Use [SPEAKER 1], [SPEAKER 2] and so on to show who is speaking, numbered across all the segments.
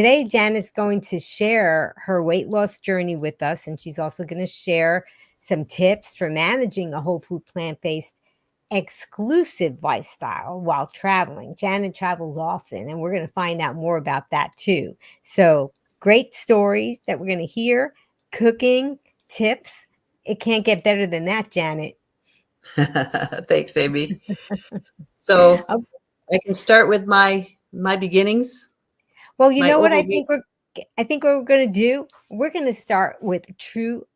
[SPEAKER 1] Today, Janet's going to share her weight loss journey with us, and she's also going to share some tips for managing a whole food plant-based exclusive lifestyle while traveling. Janet travels often, and we're going to find out more about that too. So, great stories that we're going to hear, cooking tips. It can't get better than that, Janet.
[SPEAKER 2] Thanks, Amy. So
[SPEAKER 1] Oh,
[SPEAKER 2] I can start with my beginnings,
[SPEAKER 1] well, you
[SPEAKER 2] my
[SPEAKER 1] know what
[SPEAKER 2] overweight.
[SPEAKER 1] I think what we're going to do? We're going to start with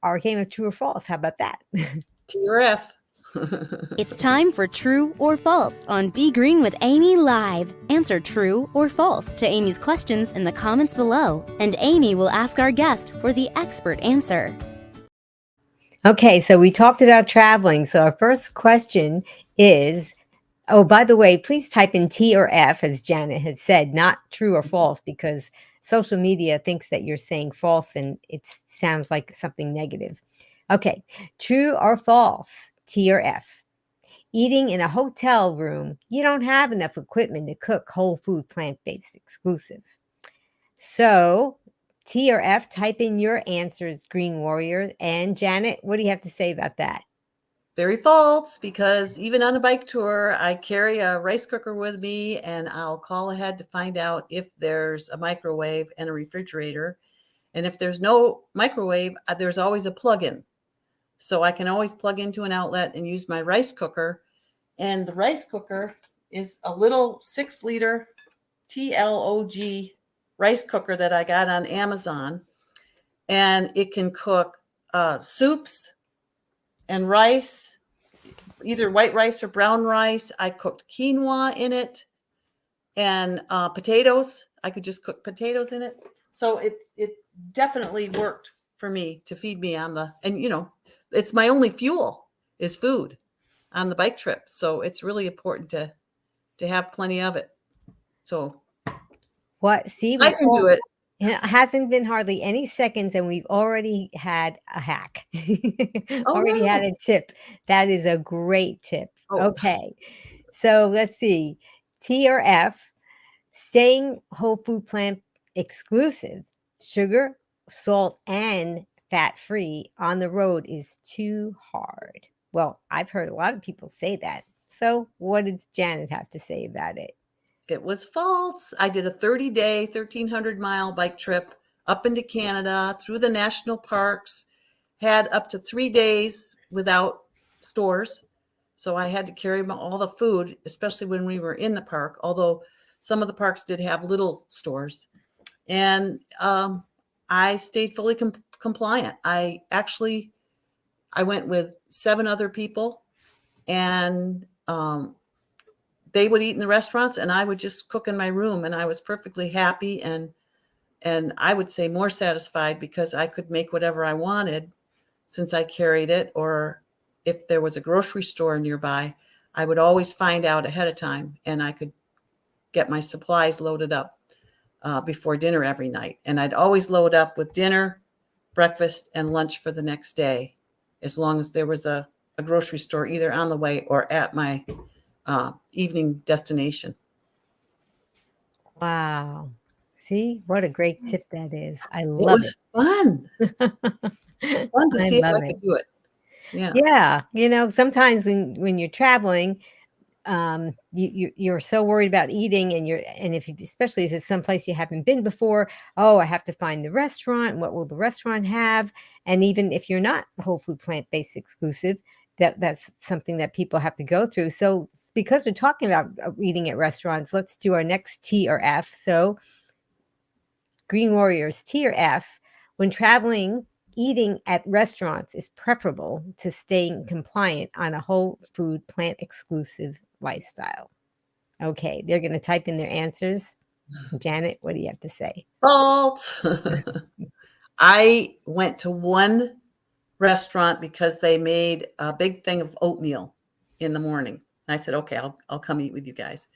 [SPEAKER 1] our game of true or false. How about that?
[SPEAKER 2] TRF.
[SPEAKER 3] It's time for True or False on Be Green with Amy Live. Answer true or false to Amy's questions in the comments below, and Amy will ask our guest for the expert answer.
[SPEAKER 1] Okay, so we talked about traveling. So our first question is, oh, by the way, please type in T or F, as Janet had said, not true or false, because social media thinks that you're saying false and it sounds like something negative. Okay, true or false, T or F. Eating in a hotel room, you don't have enough equipment to cook whole food plant-based exclusive. So, T or F, type in your answers, Green Warrior. And Janet, what do you have to say about that?
[SPEAKER 2] Very false, because even on a bike tour, I carry a rice cooker with me and I'll call ahead to find out if there's a microwave and a refrigerator. And if there's no microwave, there's always a plug-in. So I can always plug into an outlet and use my rice cooker. And the rice cooker is a little 6-liter TLOG rice cooker that I got on Amazon. And it can cook soups and rice, either white rice or brown rice. I cooked quinoa in it and potatoes. I could just cook potatoes in it. So it definitely worked for me to feed me on it's my only fuel is food on the bike trip. So it's really important to have plenty of it. So
[SPEAKER 1] What? See,
[SPEAKER 2] I can do it.
[SPEAKER 1] It hasn't been hardly any seconds, and we've already had a hack.
[SPEAKER 2] Oh
[SPEAKER 1] Already had
[SPEAKER 2] no.
[SPEAKER 1] a tip. That is a great tip.
[SPEAKER 2] Oh,
[SPEAKER 1] Okay. So let's see. T or F, staying whole food plant exclusive, sugar, salt, and fat free on the road is too hard. Well, I've heard a lot of people say that. So, what does Janet have to say about it?
[SPEAKER 2] it was false. I did a 30-day, 1,300-mile bike trip up into Canada through the national parks, had up to 3 days without stores. So I had to carry all the food, especially when we were in the park, although some of the parks did have little stores. And I stayed fully compliant. I went with 7 other people, and they would eat in the restaurants and I would just cook in my room, and I was perfectly happy and I would say more satisfied because I could make whatever I wanted since I carried it. Or if there was a grocery store nearby, I would always find out ahead of time and I could get my supplies loaded up before dinner every night. And I'd always load up with dinner, breakfast, and lunch for the next day, as long as there was a grocery store either on the way or at my evening destination.
[SPEAKER 1] Wow. See, what a great tip that is. I
[SPEAKER 2] It
[SPEAKER 1] love
[SPEAKER 2] was fun. It was fun to
[SPEAKER 1] I
[SPEAKER 2] see if
[SPEAKER 1] love
[SPEAKER 2] I
[SPEAKER 1] it.
[SPEAKER 2] could do it. Yeah.
[SPEAKER 1] Yeah, sometimes when you're traveling, you're so worried about eating, and especially if it's someplace you haven't been before. Oh, I have to find the restaurant. What will the restaurant have? And even if you're not whole food plant-based exclusive, that's something that people have to go through. So because we're talking about eating at restaurants, let's do our next T or F. So Green Warriors, T or F, when traveling, eating at restaurants is preferable to staying compliant on a whole food plant exclusive lifestyle. Okay, they're going to type in their answers. Janet, what do you have to say?
[SPEAKER 2] Fault. I went to one restaurant because they made a big thing of oatmeal in the morning. And I said, okay, I'll come eat with you guys.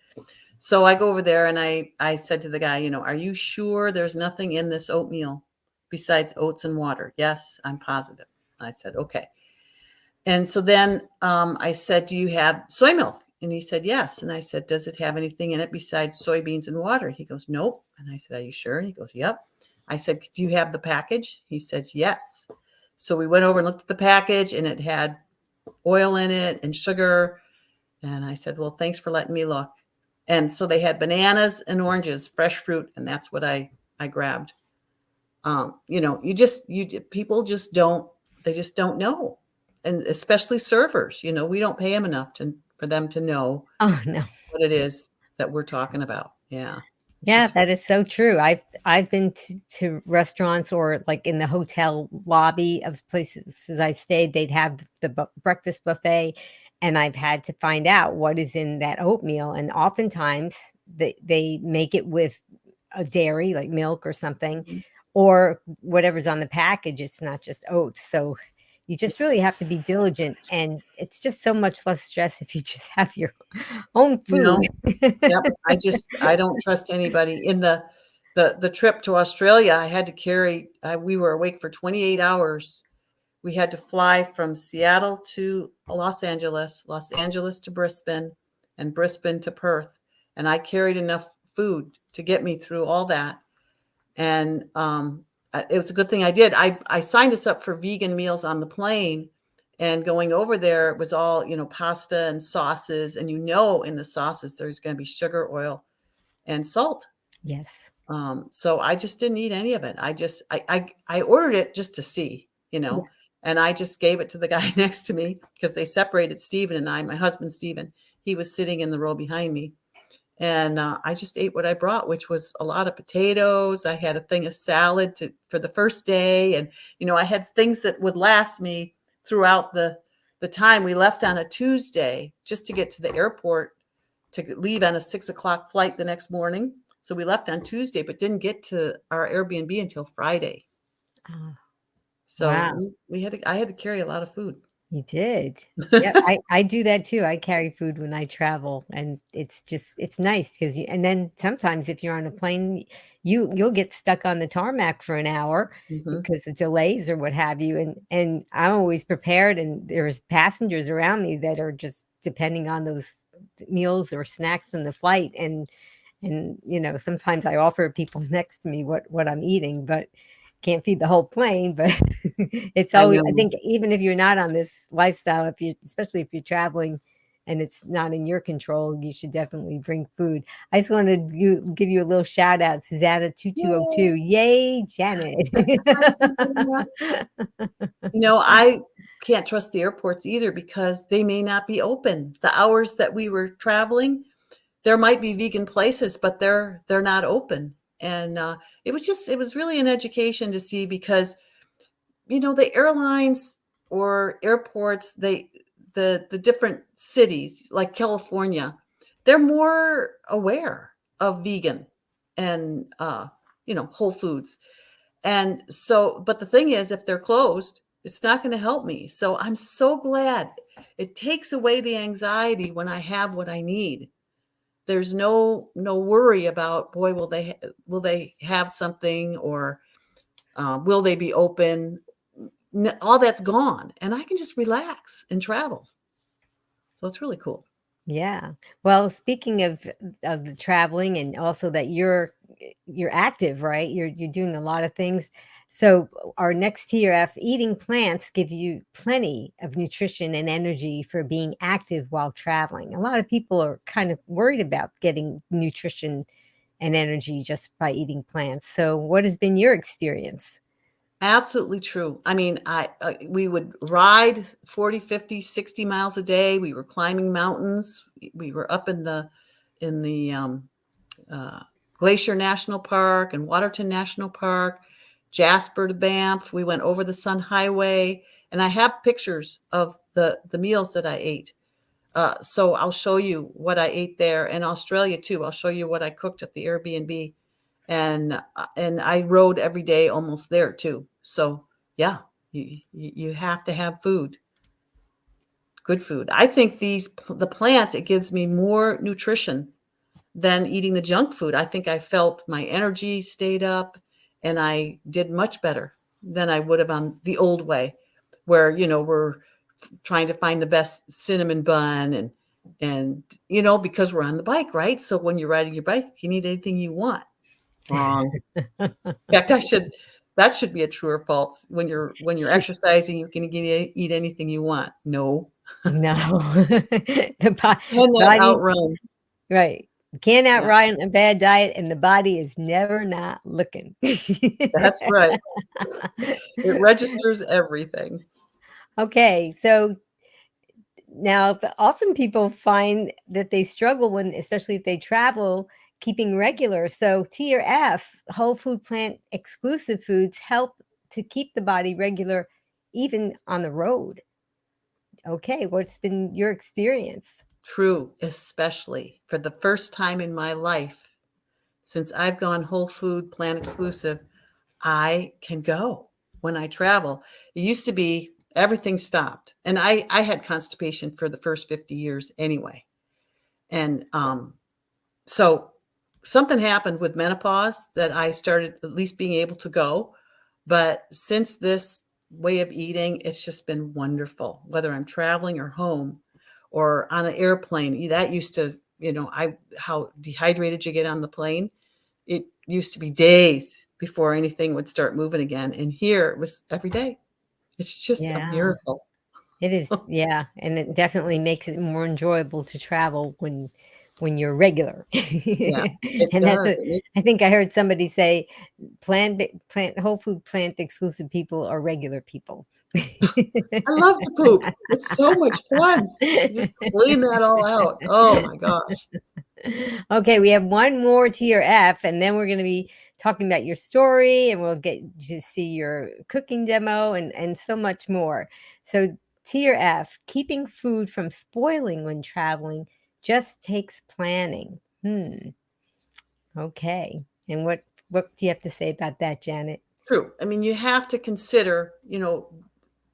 [SPEAKER 2] So I go over there and I said to the guy, are you sure there's nothing in this oatmeal besides oats and water? Yes, I'm positive. I said, okay. And so then I said, do you have soy milk? And he said, yes. And I said, does it have anything in it besides soybeans and water? He goes, nope. And I said, are you sure? And he goes, yep. I said, do you have the package? He said, yes. So we went over and looked at the package, and it had oil in it and sugar. And I said, well, thanks for letting me look. And so they had bananas and oranges, fresh fruit. And that's what I grabbed. People just don't know. And especially servers, we don't pay them enough for them to know
[SPEAKER 1] Oh, no.
[SPEAKER 2] what it is that we're talking about. Yeah.
[SPEAKER 1] Yeah, that is so true. I've been to restaurants or like in the hotel lobby of places I stayed, they'd have the breakfast buffet, and I've had to find out what is in that oatmeal. And oftentimes they make it with a dairy, like milk or something,
[SPEAKER 2] Mhm.
[SPEAKER 1] or whatever's on the package. It's not just oats. So you just really have to be diligent, and it's just so much less stress if you just have your own
[SPEAKER 2] You
[SPEAKER 1] food.
[SPEAKER 2] know, yep. I don't trust anybody. In the trip to Australia, I had to carry, we were awake for 28 hours. We had to fly from Seattle to Los Angeles to Brisbane, and Brisbane to Perth. And I carried enough food to get me through all that. And it was a good thing I did. I signed us up for vegan meals on the plane, and going over there, it was all, pasta and sauces. And in the sauces, there's going to be sugar, oil, and salt.
[SPEAKER 1] Yes.
[SPEAKER 2] So I just didn't eat any of it. I ordered it just to see,
[SPEAKER 1] Yeah.
[SPEAKER 2] and I just gave it to the guy next to me, because they separated Stephen and I. My husband, Stephen, he was sitting in the row behind me. And I just ate what I brought, which was a lot of potatoes. I had a thing of salad for the first day. And, I had things that would last me throughout the time. We left on a Tuesday just to get to the airport to leave on a 6:00 flight the next morning. So we left on Tuesday, but didn't get to our Airbnb until Friday.
[SPEAKER 1] Oh,
[SPEAKER 2] So
[SPEAKER 1] wow.
[SPEAKER 2] I had to carry a lot of food.
[SPEAKER 1] You did. Yeah, I do that too. I carry food when I travel, and it's nice because and then sometimes if you're on a plane, you'll get stuck on the tarmac for an hour
[SPEAKER 2] Mhm.
[SPEAKER 1] because of delays or what have you. And I'm always prepared, and there's passengers around me that are just depending on those meals or snacks from the flight. And sometimes I offer people next to me what I'm eating, but can't feed the whole plane. But it's
[SPEAKER 2] I
[SPEAKER 1] always, I
[SPEAKER 2] know.
[SPEAKER 1] think, even if you're not on this lifestyle, especially if you're traveling and it's not in your control, you should definitely bring food. I just wanted to give you a little shout out, Susanna 2202.
[SPEAKER 2] Yay.
[SPEAKER 1] Yay, Janet.
[SPEAKER 2] Hi, Susanna. I can't trust the airports either, because they may not be open. The hours that we were traveling, there might be vegan places, but they're not open. And it was really an education to see, because the airlines or airports, the different cities like California, they're more aware of vegan and whole foods. And so, but the thing is, if they're closed, it's not going to help me. So I'm so glad. It takes away the anxiety when I have what I need. There's no worry about, boy, will they have something, or will they be open? All that's gone, and I can just relax and travel. So it's really cool.
[SPEAKER 1] Yeah. Well, speaking of the traveling, and also that you're active, right? You're doing a lot of things. So our next TRF, eating plants gives you plenty of nutrition and energy for being active while traveling. A lot of people are kind of worried about getting nutrition and energy just by eating plants. So what has been your experience?
[SPEAKER 2] Absolutely true. I mean, we would ride 40, 50, 60 miles a day. We were climbing mountains. We were up in the uh, Glacier National Park and Waterton National Park, Jasper to Banff. We went over the Sun Highway, and I have pictures of the meals that I ate. So I'll show you what I ate there in Australia too. I'll show you what I cooked at the Airbnb, and I rode every day almost there too. So yeah, you have to have food, good food. I think the plants, it gives me more nutrition than eating the junk food. I think I felt my energy stayed up, and I did much better than I would have on the old way, where we're trying to find the best cinnamon bun, and because we're on the bike, right? So when you're riding your bike, you need anything you want. Wrong. In fact, that should be a true or false. When you're exercising, you can eat anything you want. No.
[SPEAKER 1] No. The
[SPEAKER 2] Cannot
[SPEAKER 1] body,
[SPEAKER 2] outrun.
[SPEAKER 1] right. Can't
[SPEAKER 2] Yeah,
[SPEAKER 1] outrun a bad diet, and the body is never not looking.
[SPEAKER 2] that's right. It registers everything.
[SPEAKER 1] Okay, so now often people find that they struggle when, especially if they travel, keeping regular. So T or F, whole food plant exclusive foods help to keep the body regular even on the road. Okay, what's been your experience?
[SPEAKER 2] True, especially for the first time in my life since I've gone whole food plant exclusive, I can go when I travel. It used to be everything stopped. And I had constipation for the first 50 years anyway. And so something happened with menopause that I started at least being able to go. But since this way of eating, it's just been wonderful, whether I'm traveling or home or on an airplane. That used to, how dehydrated you get on the plane. It used to be days before anything would start moving again. And here it was every day. It's just a
[SPEAKER 1] Yeah,
[SPEAKER 2] miracle.
[SPEAKER 1] it is. Yeah, and it definitely makes it more enjoyable to travel when you're regular.
[SPEAKER 2] Yeah, it
[SPEAKER 1] And that's
[SPEAKER 2] does.
[SPEAKER 1] a, I think I heard somebody say plant whole food plant exclusive people are regular people.
[SPEAKER 2] I love to poop. It's so much fun to just clean that all out. Oh my gosh.
[SPEAKER 1] Okay, we have one more tier F, and then we're going to be talking about your story, and we'll get to see your cooking demo and so much more. So, tier F, keeping food from spoiling when traveling just takes planning. Okay. And what do you have to say about that, Janet?
[SPEAKER 2] True. I mean, you have to consider,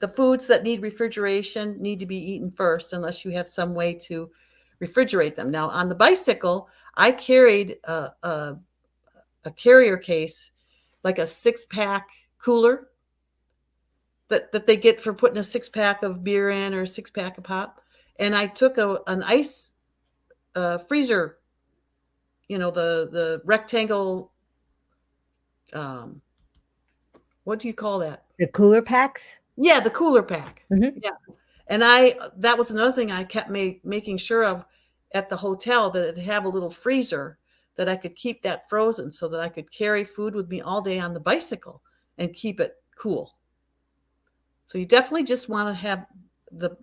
[SPEAKER 2] the foods that need refrigeration need to be eaten first unless you have some way to refrigerate them. Now, on the bicycle, I carried a carrier case, like a 6-pack cooler that they get for putting a 6-pack of beer in or a 6-pack of pop. And I took an ice freezer, the rectangle, what do you call that?
[SPEAKER 1] The cooler packs?
[SPEAKER 2] Yeah, the cooler pack.
[SPEAKER 1] Mhm.
[SPEAKER 2] Yeah. And that was another thing I kept making sure of at the hotel, that it'd have a little freezer that I could keep that frozen so that I could carry food with me all day on the bicycle and keep it cool. So you definitely just want to have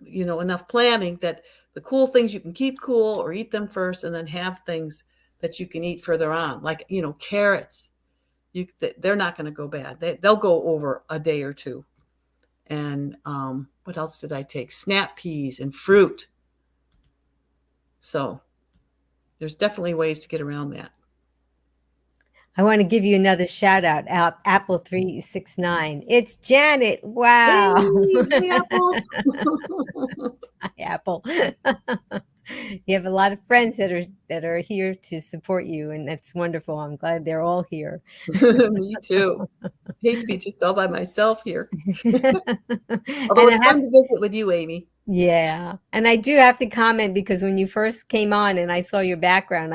[SPEAKER 2] enough planning that the cool things you can keep cool or eat them first, and then have things that you can eat further on, like, carrots. They're not going to go bad. They'll go over a day or two. And what else did I take? Snap peas and fruit. So there's definitely ways to get around that.
[SPEAKER 1] I want to give you another shout out, Apple 369. It's Janet.
[SPEAKER 2] Hey,
[SPEAKER 1] Wow.
[SPEAKER 2] hey, Apple.
[SPEAKER 1] Hi, Apple. You have a lot of friends that are here to support you, and that's wonderful. I'm glad they're all here.
[SPEAKER 2] Me too. Hate to be just all by myself here. Although
[SPEAKER 1] And
[SPEAKER 2] it's fun to visit with you, Amy.
[SPEAKER 1] yeah, and I do have to comment because when you first came on and I saw your background,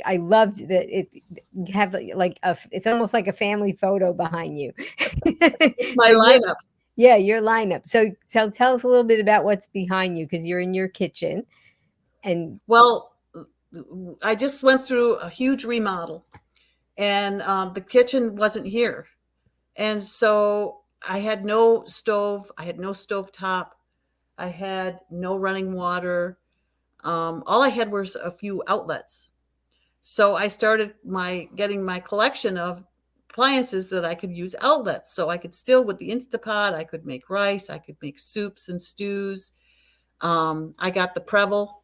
[SPEAKER 1] I loved that you have like it's almost like a family photo behind you.
[SPEAKER 2] It's my
[SPEAKER 1] So
[SPEAKER 2] lineup.
[SPEAKER 1] yeah, your lineup. So tell us a little bit about what's behind you, because you're in your kitchen. And
[SPEAKER 2] Well, I just went through a huge remodel, and the kitchen wasn't here. And so I had no stove. I had no stove top. I had no running water. All I had was a few outlets. So I started getting my collection of appliances that I could use outlets. So I could still, with the Instapot, I could make rice. I could make soups and stews. I got the Breville.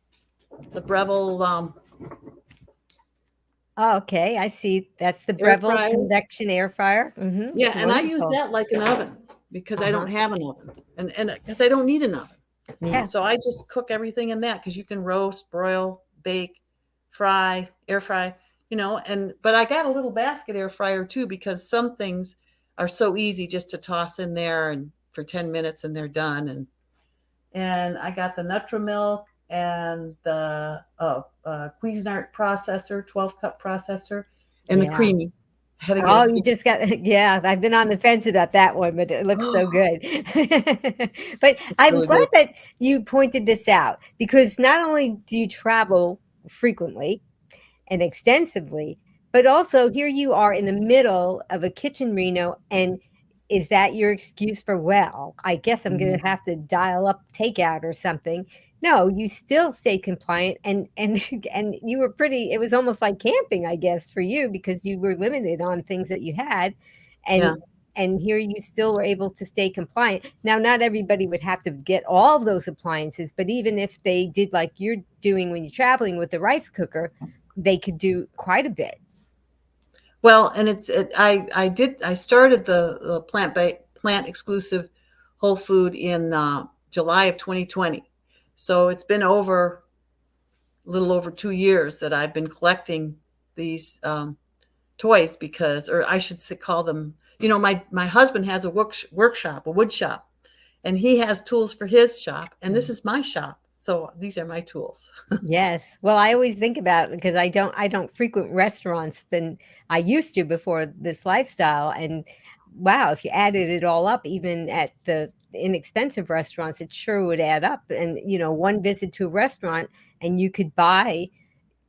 [SPEAKER 1] oh, okay, I see. That's the
[SPEAKER 2] Air
[SPEAKER 1] Breville
[SPEAKER 2] fryer.
[SPEAKER 1] convection air fryer.
[SPEAKER 2] Yeah, and I use
[SPEAKER 1] Wonderful.
[SPEAKER 2] that like an oven because I don't have an oven, and because I don't need an oven.
[SPEAKER 1] Yeah.
[SPEAKER 2] So I just cook everything in that, because you can roast, broil, bake, fry, air fry, but I got a little basket air fryer too, because some things are so easy just to toss in there and for 10 minutes and they're done. And I got the Nutramilk and the Cuisinart processor, 12-cup processor, and the
[SPEAKER 1] Yeah.
[SPEAKER 2] Creamy. had to get
[SPEAKER 1] Oh,
[SPEAKER 2] a
[SPEAKER 1] you
[SPEAKER 2] big.
[SPEAKER 1] just got, yeah, I've been on the fence about that one, but it looks so good. But
[SPEAKER 2] It's
[SPEAKER 1] I'm
[SPEAKER 2] really
[SPEAKER 1] glad
[SPEAKER 2] good.
[SPEAKER 1] that you pointed this out because not only do you travel frequently and extensively, but also here you are in the middle of a kitchen reno. And is that your excuse for, well, I guess I'm going to have to dial up takeout or something? No, you still stay compliant and and you were pretty, it was almost like camping, I guess, for you because you were limited on things that you had.
[SPEAKER 2] Yeah.
[SPEAKER 1] And here you still were able to stay compliant. Now, not everybody would have to get all of those appliances, but even if they did like you're doing when you're traveling with the rice cooker, they could do quite a bit.
[SPEAKER 2] Well, and I started the plant exclusive whole food in July of 2020. So it's been over a little over 2 years that I've been collecting these toys because, or I should say, call them. My husband has a workshop, a wood shop, and he has tools for his shop, and this is my shop. So these are my tools.
[SPEAKER 1] Yes. Well, I always think about it because I don't frequent restaurants than I used to before this lifestyle. And wow, if you added it all up, even at the inexpensive restaurants, it sure would add up. And one visit to a restaurant and you could buy,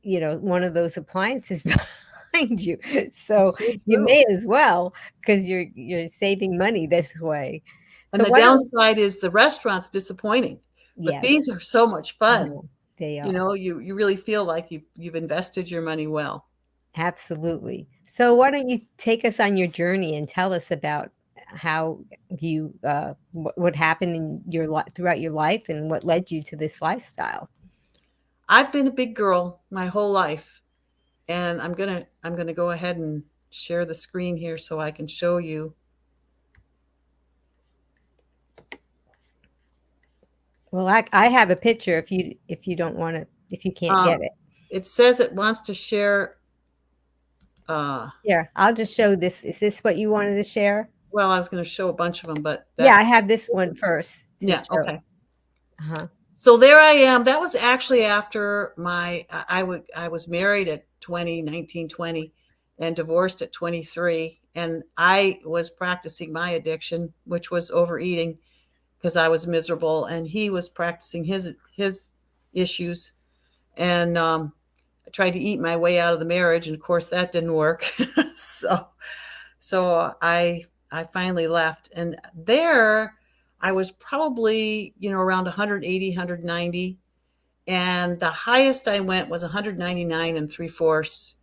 [SPEAKER 1] one of those appliances behind you. So
[SPEAKER 2] It's so
[SPEAKER 1] you
[SPEAKER 2] true.
[SPEAKER 1] may as well because you're saving money this way.
[SPEAKER 2] And
[SPEAKER 1] So
[SPEAKER 2] the
[SPEAKER 1] why don't
[SPEAKER 2] downside is the restaurant's disappointing, but
[SPEAKER 1] yes,
[SPEAKER 2] these are so much fun.
[SPEAKER 1] oh, they are.
[SPEAKER 2] You really feel like you've invested your money well.
[SPEAKER 1] Absolutely. So why don't you take us on your journey and tell us about how you what happened in your throughout your life and what led you to this lifestyle?
[SPEAKER 2] I've been a big girl my whole life, and I'm gonna go ahead and share the screen here so I can show you.
[SPEAKER 1] Well, I have a picture if you don't want to if you can't get
[SPEAKER 2] Um,
[SPEAKER 1] it.
[SPEAKER 2] it says it wants to share.
[SPEAKER 1] Here, I'll just show this. Is this what you wanted to share?
[SPEAKER 2] Well, I was going to show a bunch of them, but
[SPEAKER 1] Yeah,
[SPEAKER 2] that.
[SPEAKER 1] I have this one first to
[SPEAKER 2] Yeah,
[SPEAKER 1] show.
[SPEAKER 2] okay.
[SPEAKER 1] Uh-huh.
[SPEAKER 2] So there I am. That was actually after I was married at 1920, and divorced at 23. And I was practicing my addiction, which was overeating because I was miserable. And he was practicing his issues. And I tried to eat my way out of the marriage. And of course that didn't work. so, so I finally left. And there I was probably, around 180, 190. And the highest I went was 199 and 3/4.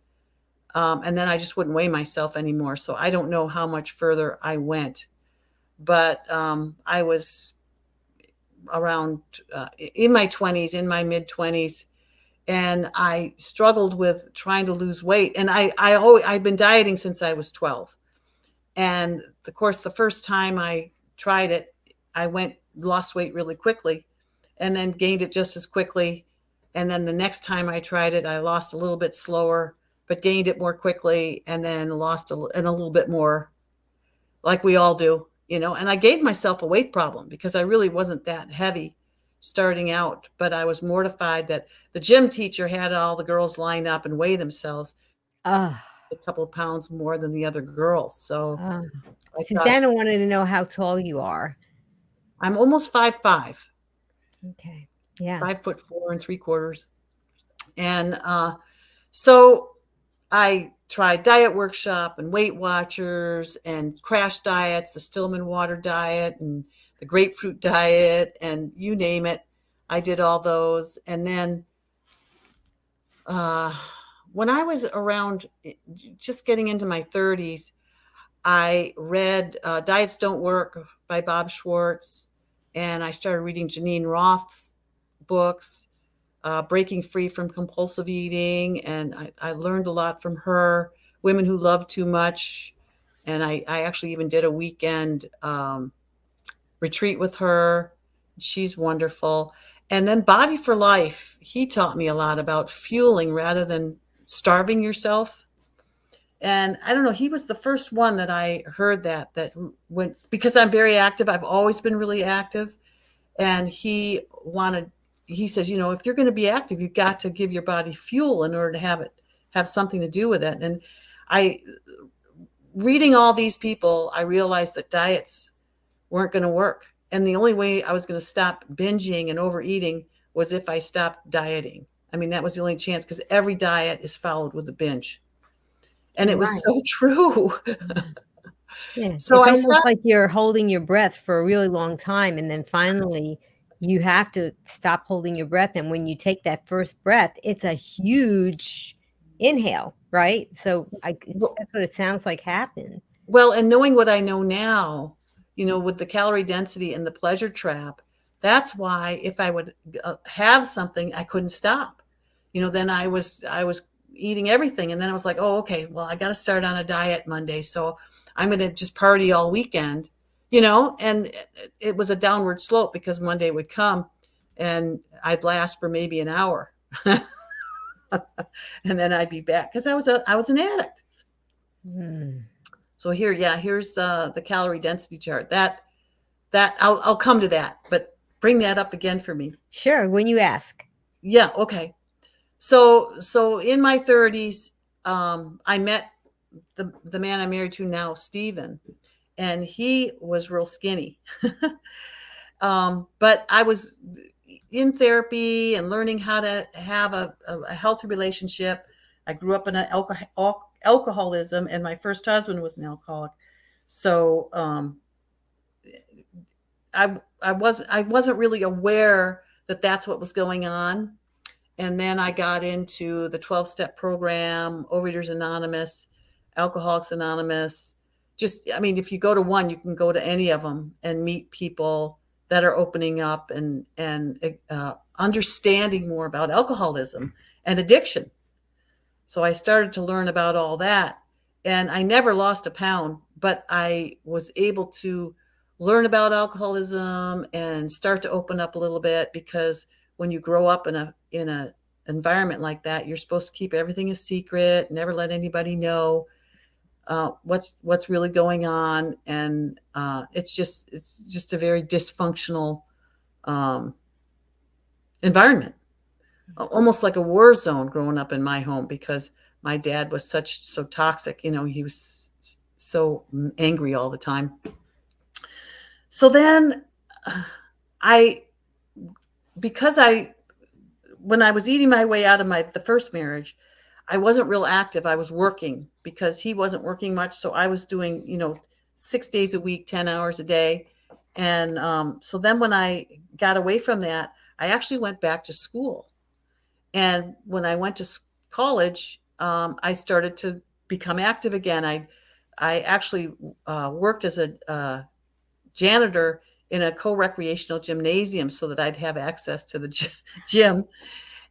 [SPEAKER 2] And then I just wouldn't weigh myself anymore. So I don't know how much further I went, but I was around in my 20s, in my mid 20s, and I struggled with trying to lose weight. And I've been dieting since I was 12. And of course, the first time I tried it, lost weight really quickly and then gained it just as quickly. And then the next time I tried it, I lost a little bit slower, but gained it more quickly and then lost a little bit more, like we all do, And I gave myself a weight problem because I really wasn't that heavy starting out, but I was mortified that the gym teacher had all the girls line up and weigh themselves
[SPEAKER 1] Oh,
[SPEAKER 2] a couple of pounds more than the other girls. So
[SPEAKER 1] oh.
[SPEAKER 2] I thought,
[SPEAKER 1] Susanna wanted to know how tall you are.
[SPEAKER 2] I'm almost 5'5",
[SPEAKER 1] Okay. Yeah.
[SPEAKER 2] 5'4 3/4". And so I tried Diet Workshop and Weight Watchers and crash diets, the Stillman water diet and the grapefruit diet, and you name it. I did all those. And then when I was around just getting into my 30s, I read Diets Don't Work by Bob Schwartz, and I started reading Janine Roth's books, Breaking Free from Compulsive Eating, and I learned a lot from her, Women Who Love Too Much, and I actually even did a weekend retreat with her. She's wonderful. And then Body for Life, he taught me a lot about fueling rather than starving yourself. And I don't know, he was the first one that I heard that went, because I'm very active. I've always been really active. And he says, if you're going to be active, you've got to give your body fuel in order to have something to do with it. And I reading all these people, I realized that diets weren't going to work. And the only way I was going to stop binging and overeating was if I stopped dieting. I mean, that was the only chance, because every diet is followed with a binge. And it was
[SPEAKER 1] Right.
[SPEAKER 2] so true.
[SPEAKER 1] Yeah.
[SPEAKER 2] So
[SPEAKER 1] It's
[SPEAKER 2] I
[SPEAKER 1] almost
[SPEAKER 2] stopped.
[SPEAKER 1] like you're holding your breath for a really long time, and then finally you have to stop holding your breath. And when you take that first breath, it's a huge inhale, right? So that's what it sounds like happened.
[SPEAKER 2] Well, and knowing what I know now, with the calorie density and the pleasure trap, that's why if I would have something, I couldn't stop. Then I was eating everything, and then I was like, oh, okay, well, I got to start on a diet Monday, so I'm going to just party all weekend, and it was a downward slope, because Monday would come and I'd last for maybe an hour. And then I'd be back, because I was an addict.
[SPEAKER 1] Mm.
[SPEAKER 2] So here's the calorie density chart. That I'll come to that, but bring that up again for me.
[SPEAKER 1] Sure, when you ask.
[SPEAKER 2] Yeah, okay. So in my 30s, I met the man I'm married to now, Steven, and he was real skinny. But I was in therapy and learning how to have a healthy relationship. I grew up in an alcoholism, and my first husband was an alcoholic. So I wasn't really aware that that's what was going on. And then I got into the 12-step program, Overeaters Anonymous, Alcoholics Anonymous. If you go to one, you can go to any of them and meet people that are opening up and understanding more about alcoholism and addiction. So I started to learn about all that, and I never lost a pound, but I was able to learn about alcoholism and start to open up a little bit, because when you grow up in a environment like that, you're supposed to keep everything a secret, never let anybody know what's really going on, and it's just a very dysfunctional environment, almost like a war zone growing up in my home, because my dad was so toxic. He was so angry all the time. So then when I was eating my way out of the first marriage, I wasn't real active. I was working, because he wasn't working much. So I was doing, 6 days a week, 10 hours a day. And so then when I got away from that, I actually went back to school. And when I went to college, I started to become active again. I actually worked as a janitor in a co-recreational gymnasium, so that I'd have access to the gym.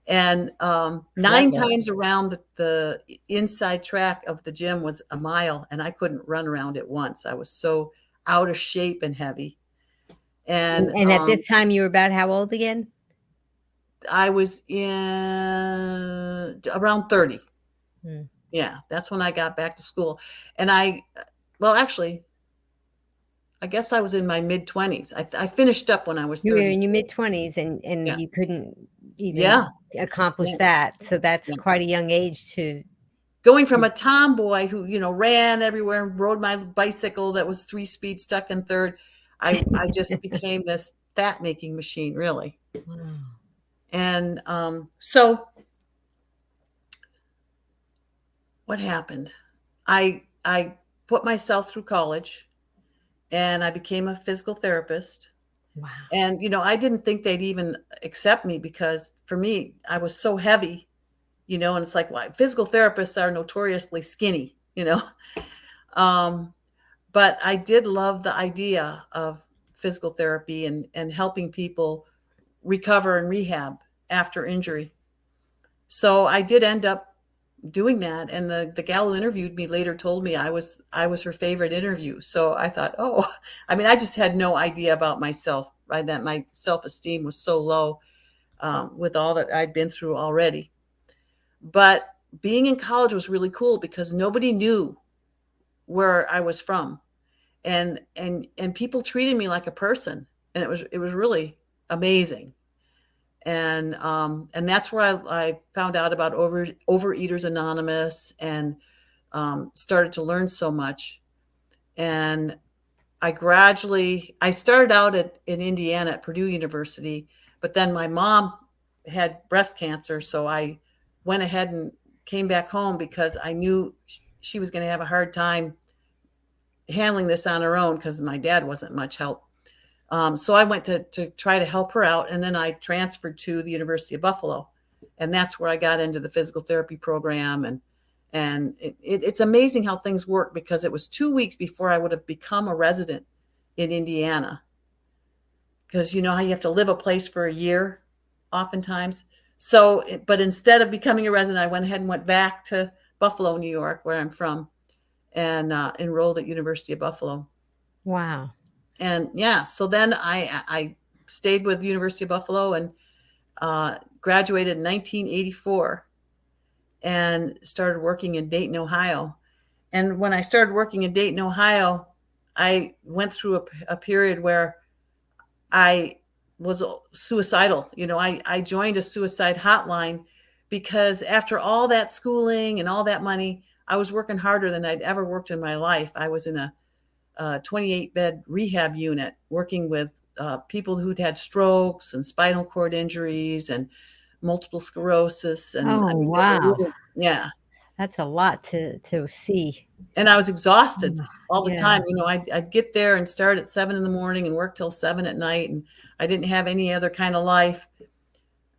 [SPEAKER 2] And 9 times around the inside track of the gym was a mile, and I couldn't run around it once. I was so out of shape and heavy. And
[SPEAKER 1] at this time, you were about how old again?
[SPEAKER 2] I was in around 30.
[SPEAKER 1] Hmm.
[SPEAKER 2] Yeah, that's when I got back to school. And actually, I guess I was in my mid-20s. I finished up when I was 30.
[SPEAKER 1] You were in your mid-20s, and
[SPEAKER 2] Yeah.
[SPEAKER 1] you couldn't even accomplish that. So that's quite a young age to...
[SPEAKER 2] Going from a tomboy who, ran everywhere and rode my bicycle that was 3-speed stuck in third, I just became this fat-making machine, really.
[SPEAKER 1] Wow.
[SPEAKER 2] And so what happened? I put myself through college, and I became a physical therapist.
[SPEAKER 1] Wow.
[SPEAKER 2] And, I didn't think they'd even accept me, because for me, I was so heavy, and it's like, well, physical therapists are notoriously skinny, but I did love the idea of physical therapy and helping people recover and rehab after injury. So I did end up doing that. And the gal who interviewed me later told me I was her favorite interview. So I thought, I just had no idea about myself, right? That my self-esteem was so low with all that I'd been through already. But being in college was really cool, because nobody knew where I was from, and people treated me like a person, and it was really amazing. And that's where I found out about Overeaters Anonymous, and started to learn so much. And I started out in Indiana at Purdue University, but then my mom had breast cancer. So I went ahead and came back home because I knew she was going to have a hard time handling this on her own because my dad wasn't much help. So I went to try to help her out. And then I transferred to the University of Buffalo. And that's where I got into the physical therapy program. And it's amazing how things work, because it was 2 weeks before I would have become a resident in Indiana. Because you know how you have to live a place for a year oftentimes. So, but instead of becoming a resident, I went ahead and went back to Buffalo, New York, where I'm from, and enrolled at University of Buffalo.
[SPEAKER 1] Wow.
[SPEAKER 2] And yeah, so then I stayed with the University of Buffalo and graduated in 1984 and started working in Dayton, Ohio. And when I started working in Dayton, Ohio, I went through a period where I was suicidal. You know, I joined a suicide hotline because after all that schooling and all that money, I was working harder than I'd ever worked in my life. I was in a 28-bed rehab unit working with people who'd had strokes and spinal cord injuries and multiple sclerosis. And
[SPEAKER 1] Oh,
[SPEAKER 2] I mean,
[SPEAKER 1] wow.
[SPEAKER 2] yeah.
[SPEAKER 1] That's a lot to see.
[SPEAKER 2] And I was exhausted all the
[SPEAKER 1] Yeah.
[SPEAKER 2] time. You know, I'd get there and start at 7 in the morning and work till 7 at night. And I didn't have any other kind of life.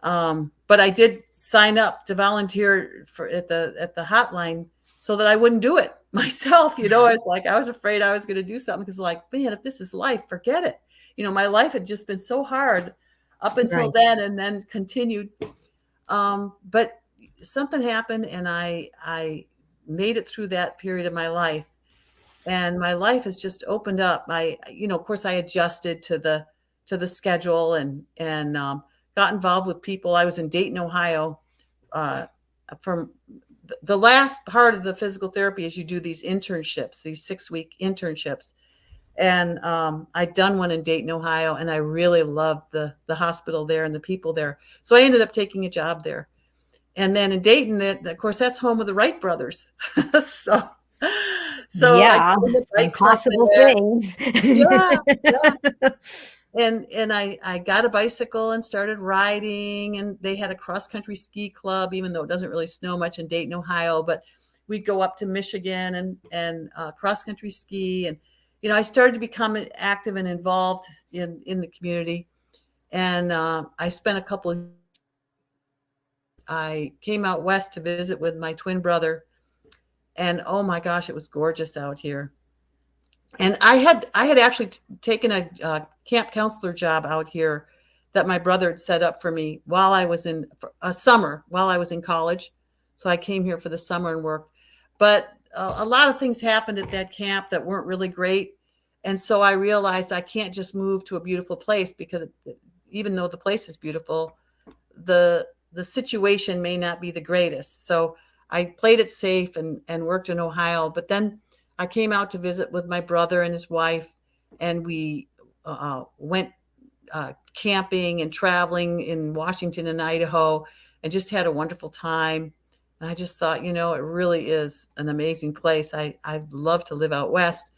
[SPEAKER 2] But I did sign up to volunteer at the hotline so that I wouldn't do it myself. You know, I was afraid I was going to do something, because like, man, if this is life, forget it. You know, my life had just been so hard up until
[SPEAKER 1] Right.
[SPEAKER 2] then, and then continued. But something happened, and I made it through that period of my life, and my life has just opened up. Of course, I adjusted to the schedule and got involved with people. I was in Dayton, Ohio. From the last part of the physical therapy is you do these internships, these 6-week internships. And I'd done one in Dayton, Ohio, and I really loved the hospital there and the people there. So I ended up taking a job there. And then in Dayton, of course, that's home of the Wright brothers. so
[SPEAKER 1] Yeah.
[SPEAKER 2] I got in the bike club
[SPEAKER 1] Impossible
[SPEAKER 2] there.
[SPEAKER 1] things.
[SPEAKER 2] Yeah. And I got a bicycle and started riding, and they had a cross-country ski club, even though it doesn't really snow much in Dayton, Ohio, but we'd go up to Michigan and cross-country ski. And, you know, I started to become active and involved in the community. And I spent a couple of I came out west to visit with my twin brother, and oh my gosh, it was gorgeous out here. And I had actually taken a camp counselor job out here that my brother had set up for me while I was in a summer while I was in college. So I came here for the summer and worked. But a lot of things happened at that camp that weren't really great. And so I realized I can't just move to a beautiful place, because even though the place is beautiful, the situation may not be the greatest. So I played it safe and worked in Ohio. But then I came out to visit with my brother and his wife, and we went camping and traveling in Washington and Idaho, and just had a wonderful time. And I just thought, you know, it really is an amazing place. I'd love to live out west.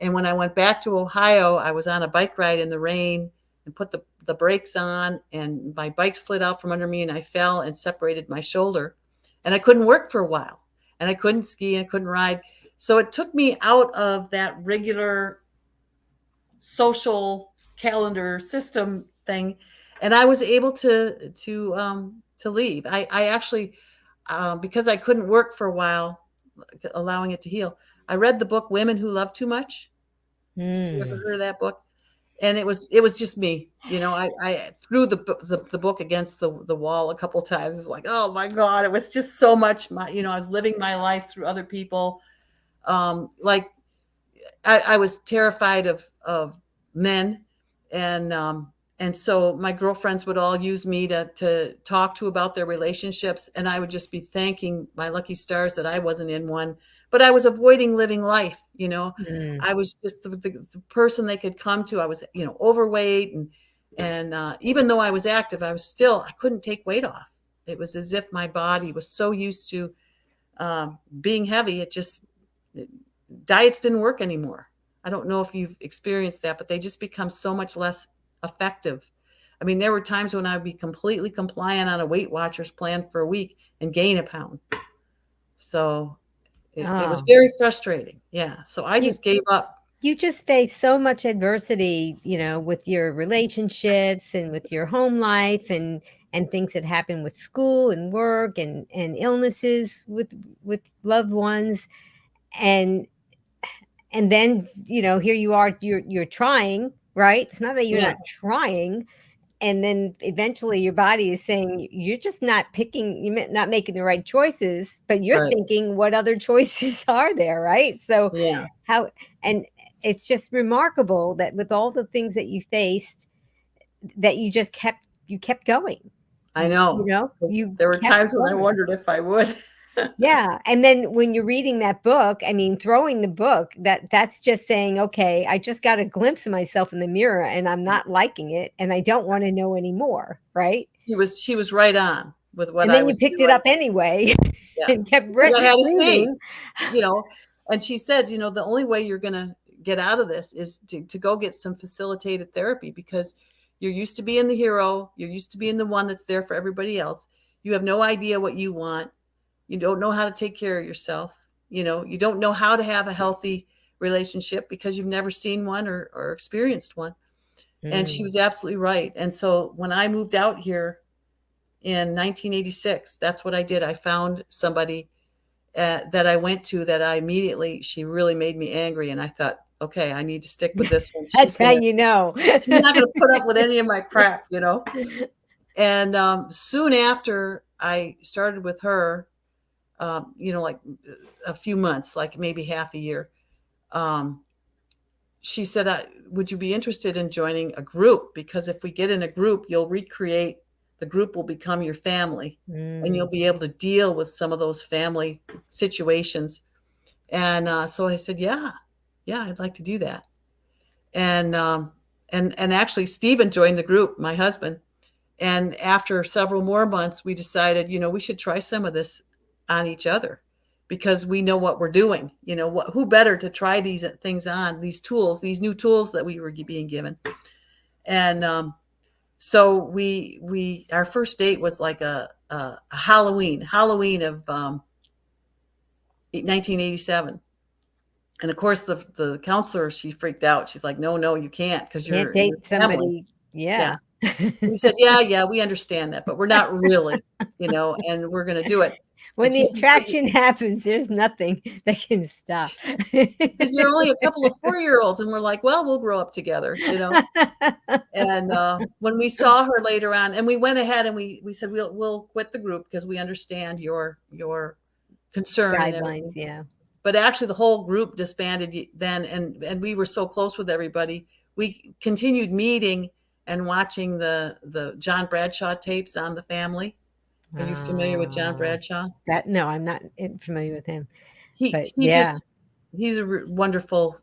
[SPEAKER 2] And when I went back to Ohio, I was on a bike ride in the rain and put the brakes on, and my bike slid out from under me, and I fell and separated my shoulder. And I couldn't work for a while, and I couldn't ski and I couldn't ride. So it took me out of that regular social calendar system thing, and I was able to leave. I actually, because I couldn't work for a while, allowing it to heal, I read the book Women Who Love Too Much. You ever heard of that book? And it was just me. You know, I threw the book against the wall a couple of times. It's like, oh my God, it was just so much. I was living my life through other people. Like I was terrified of men, and so my girlfriends would all use me to talk to about their relationships, and I would just be thanking my lucky stars that I wasn't in one. But I was avoiding living life. You know, I was just the person they could come to. I was, overweight, and even though I was active, I couldn't take weight off. It was as if my body was so used to being heavy, diets didn't work anymore. I don't know if you've experienced that, but they just become so much less effective. I mean, there were times when I would be completely compliant on a Weight Watchers plan for a week and gain a pound. So it was
[SPEAKER 1] Oh,
[SPEAKER 2] very frustrating. Yeah. So I
[SPEAKER 1] you
[SPEAKER 2] just gave up.
[SPEAKER 1] you just face so much adversity, with your relationships and with your home life and things that happen with school and work and illnesses with loved ones and and then here you are, you're trying, right? It's not that you're
[SPEAKER 2] Yeah.
[SPEAKER 1] not trying, and then eventually your body is saying you're just not picking, you're not making the right choices, but you're
[SPEAKER 2] Right.
[SPEAKER 1] thinking what other choices are there, right? So
[SPEAKER 2] Yeah.
[SPEAKER 1] how and it's just remarkable that with all the things that you faced, that you kept going.
[SPEAKER 2] I know.
[SPEAKER 1] You
[SPEAKER 2] There were
[SPEAKER 1] kept
[SPEAKER 2] times when I
[SPEAKER 1] going.
[SPEAKER 2] wondered if I would.
[SPEAKER 1] Yeah, and then when you're reading that book, I mean, throwing the book, that's just saying, "Okay, I just got a glimpse of myself in the mirror, and I'm not liking it, and I don't wanna know anymore," right?
[SPEAKER 2] She was right on with what
[SPEAKER 1] And
[SPEAKER 2] I
[SPEAKER 1] then you
[SPEAKER 2] was
[SPEAKER 1] picked it
[SPEAKER 2] doing.
[SPEAKER 1] up anyway
[SPEAKER 2] Yeah.
[SPEAKER 1] and kept
[SPEAKER 2] Because I had to see,
[SPEAKER 1] reading.
[SPEAKER 2] you know, and she said, the only way you're going to get out of this is to go get some facilitated therapy, because you're used to being the hero. You're used to being the one that's there for everybody else. You have no idea what you want. You don't know how to take care of yourself. You don't know how to have a healthy relationship because you've never seen one or experienced one. And she
[SPEAKER 1] Mm.
[SPEAKER 2] was absolutely right. And so when I moved out here in 1986, that's what I did. I found somebody that I went to that she really made me angry. And I thought, okay, I need to stick with this one.
[SPEAKER 1] That's how you know.
[SPEAKER 2] She's not going to put up with any of my crap. And soon after I started with her, like a few months, like maybe half a year, she said, would you be interested in joining a group? Because if we get in a group, the group will become your family, and you'll
[SPEAKER 1] Mm.
[SPEAKER 2] be able to deal with some of those family situations. And so I said, yeah, I'd like to do that. And actually, Stephen joined the group, my husband. And after several more months, we decided, we should try some of this on each other, because we know what we're doing. Who better to try these things on, these new tools that we were being given. And so our first date was like a Halloween of 1987. And of course, the counselor, she freaked out. She's like, no, you can't, because
[SPEAKER 1] Can't
[SPEAKER 2] you're
[SPEAKER 1] date
[SPEAKER 2] family.
[SPEAKER 1] somebody.
[SPEAKER 2] Yeah.
[SPEAKER 1] Yeah.
[SPEAKER 2] We said, yeah, we understand that, but we're not really, and we're going to do it.
[SPEAKER 1] When
[SPEAKER 2] And
[SPEAKER 1] the
[SPEAKER 2] she says,
[SPEAKER 1] attraction happens, there's nothing that can stop.
[SPEAKER 2] because you're only a couple of 4-year-olds. And we're like, well, we'll grow up together. And when we saw her later on, and we went ahead and we said, we'll quit the group because we understand your concern and
[SPEAKER 1] Guidelines,
[SPEAKER 2] everything.
[SPEAKER 1] yeah.
[SPEAKER 2] But actually, the whole group disbanded then, and we were so close with everybody. We continued meeting and watching the John Bradshaw tapes on the family. Are you familiar with John Bradshaw?
[SPEAKER 1] No, I'm not familiar with him,
[SPEAKER 2] He
[SPEAKER 1] but
[SPEAKER 2] he
[SPEAKER 1] yeah.
[SPEAKER 2] just he's a wonderful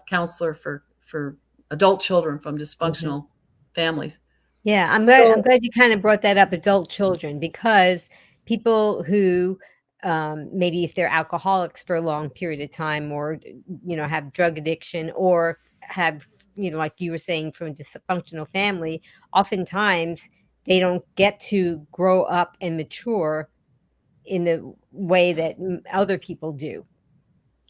[SPEAKER 2] counselor for adult children from
[SPEAKER 1] Mhm.
[SPEAKER 2] dysfunctional families.
[SPEAKER 1] Yeah, I'm glad
[SPEAKER 2] So
[SPEAKER 1] I'm glad you kind of brought that up, adult children, because people who, maybe if they're alcoholics for a long period of time, or, have drug addiction, or have, like you were saying, from a dysfunctional family, oftentimes they don't get to grow up and mature in the way that other people do.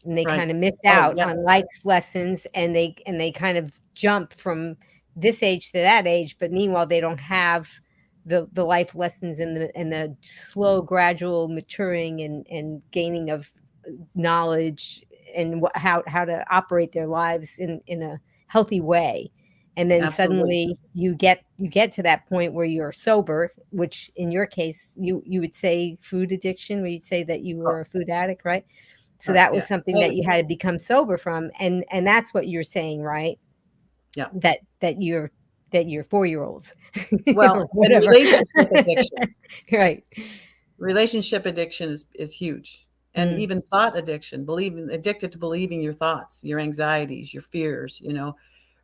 [SPEAKER 1] And they
[SPEAKER 2] right.
[SPEAKER 1] kind of miss
[SPEAKER 2] Oh
[SPEAKER 1] out
[SPEAKER 2] yeah,
[SPEAKER 1] on life's lessons, and they kind of jump from this age to that age, but meanwhile they don't have the life lessons and the slow gradual maturing and gaining of knowledge and how to operate their lives in a healthy way. And then
[SPEAKER 2] absolutely.
[SPEAKER 1] suddenly you get to that point where you're sober, which in your case you would say food addiction, where you'd say that you were a food addict, right? So that was
[SPEAKER 2] Yeah.
[SPEAKER 1] something that you had to become sober from, and that's what you're saying, right?
[SPEAKER 2] Yeah.
[SPEAKER 1] That you're 4-year-olds
[SPEAKER 2] Well,
[SPEAKER 1] or
[SPEAKER 2] and
[SPEAKER 1] whatever.
[SPEAKER 2] relationship addiction.
[SPEAKER 1] Right.
[SPEAKER 2] Relationship addiction is huge. And
[SPEAKER 1] Mm.
[SPEAKER 2] even thought addiction, addicted to believing your thoughts, your anxieties, your fears,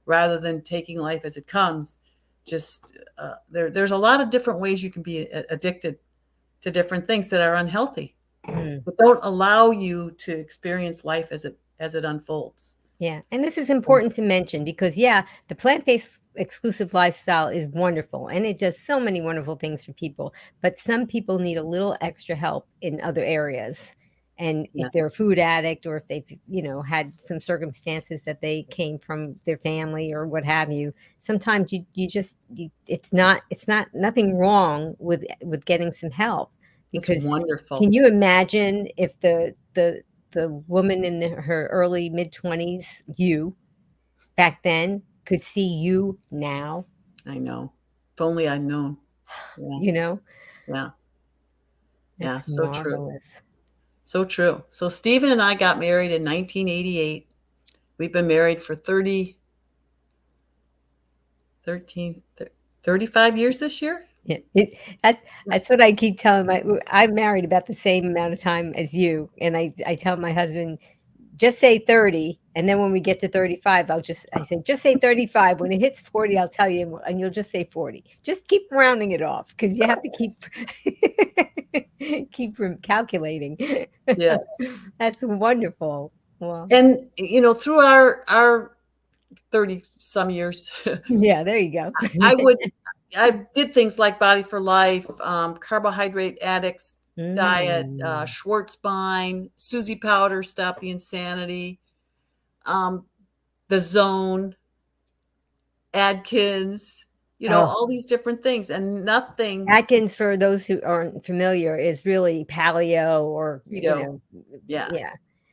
[SPEAKER 2] rather than taking life as it comes. Just there's a lot of different ways you can be addicted to different things that are unhealthy.
[SPEAKER 1] Mm.
[SPEAKER 2] but don't allow you to experience life as it unfolds.
[SPEAKER 1] Yeah, and this is important to mention because, yeah, the plant-based exclusive lifestyle is wonderful, and it does so many wonderful things for people, but some people need a little extra help in other areas. And if they're a
[SPEAKER 2] Yes.
[SPEAKER 1] food addict or if they've, had some circumstances that they came from their family or what have you, sometimes it's not nothing wrong with getting some help
[SPEAKER 2] It's
[SPEAKER 1] because
[SPEAKER 2] wonderful.
[SPEAKER 1] can you imagine if the woman in her early mid-20s, you back then, could see you now,
[SPEAKER 2] I know. If only I'd known. Yeah.
[SPEAKER 1] you know?
[SPEAKER 2] Yeah. Yeah.
[SPEAKER 1] That's
[SPEAKER 2] So true.
[SPEAKER 1] marvelous.
[SPEAKER 2] So true. So Stephen and I got married in 1988. We've been married for 35 years this year.
[SPEAKER 1] Yeah, that's what I keep telling I'm married about the same amount of time as you, and I tell my husband, "Just say 30, and then when we get to 35, I say, just say 35. When it hits 40, I'll tell you, and you'll just say 40. Just keep rounding it off because you have to keep keep from calculating."
[SPEAKER 2] Yes.
[SPEAKER 1] That's wonderful. Well,
[SPEAKER 2] And through our 30 some years,
[SPEAKER 1] yeah, there you go.
[SPEAKER 2] I did things like Body for Life, Carbohydrate Addicts Diet,
[SPEAKER 1] Mm.
[SPEAKER 2] Schwartzbein, Susie Powder, Stop the Insanity, um, The Zone, Adkins,
[SPEAKER 1] Oh,
[SPEAKER 2] all these different things, and nothing
[SPEAKER 1] Atkins, for those who aren't familiar, is really paleo or,
[SPEAKER 2] keto. Yeah,
[SPEAKER 1] yeah,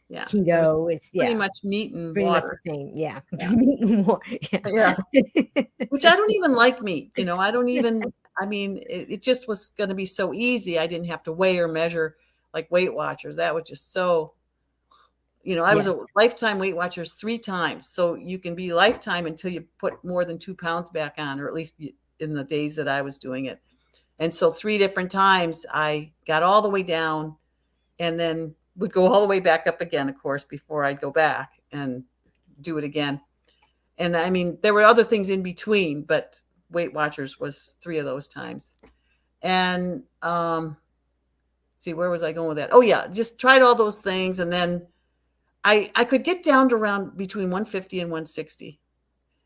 [SPEAKER 2] yeah. It was
[SPEAKER 1] keto. It's,
[SPEAKER 2] pretty
[SPEAKER 1] yeah,
[SPEAKER 2] much meat and
[SPEAKER 1] pretty much the
[SPEAKER 2] water.
[SPEAKER 1] same. Yeah.
[SPEAKER 2] Yeah,
[SPEAKER 1] Meat and more.
[SPEAKER 2] yeah.
[SPEAKER 1] Yeah.
[SPEAKER 2] Which I don't even like meat. I don't even. I mean, it just was going to be so easy. I didn't have to weigh or measure like Weight Watchers. That was just so. I was
[SPEAKER 1] Yeah.
[SPEAKER 2] a lifetime Weight Watchers 3 times. So you can be lifetime until you put more than 2 pounds back on, or at least in the days that I was doing it. And so 3 different times I got all the way down and then would go all the way back up again, of course, before I'd go back and do it again. And I mean, there were other things in between, but Weight Watchers was 3 of those times. And see, where was I going with that? Oh yeah, just tried all those things, and then I could get down to around between 150 and 160,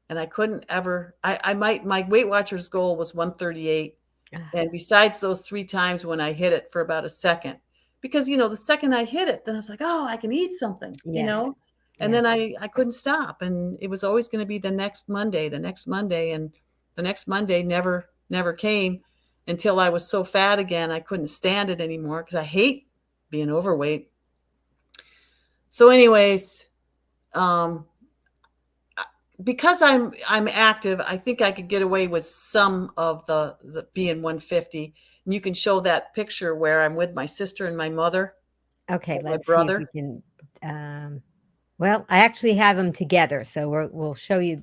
[SPEAKER 2] and I couldn't ever. My Weight Watchers goal was 138, and besides those 3 times when I hit it for about a second, because the second I hit it, then I was like, oh, I can eat something,
[SPEAKER 1] Yes.
[SPEAKER 2] and
[SPEAKER 1] Yeah.
[SPEAKER 2] then I couldn't stop, and it was always going to be the next Monday, and the next Monday never came until I was so fat again I couldn't stand it anymore because I hate being overweight. So, anyways, because I'm active, I think I could get away with some of the being 150. And you can show that picture where I'm with my sister and my mother.
[SPEAKER 1] Okay,
[SPEAKER 2] And my
[SPEAKER 1] let's see if
[SPEAKER 2] brother.
[SPEAKER 1] we can. Well, I actually have them together, so we'll show you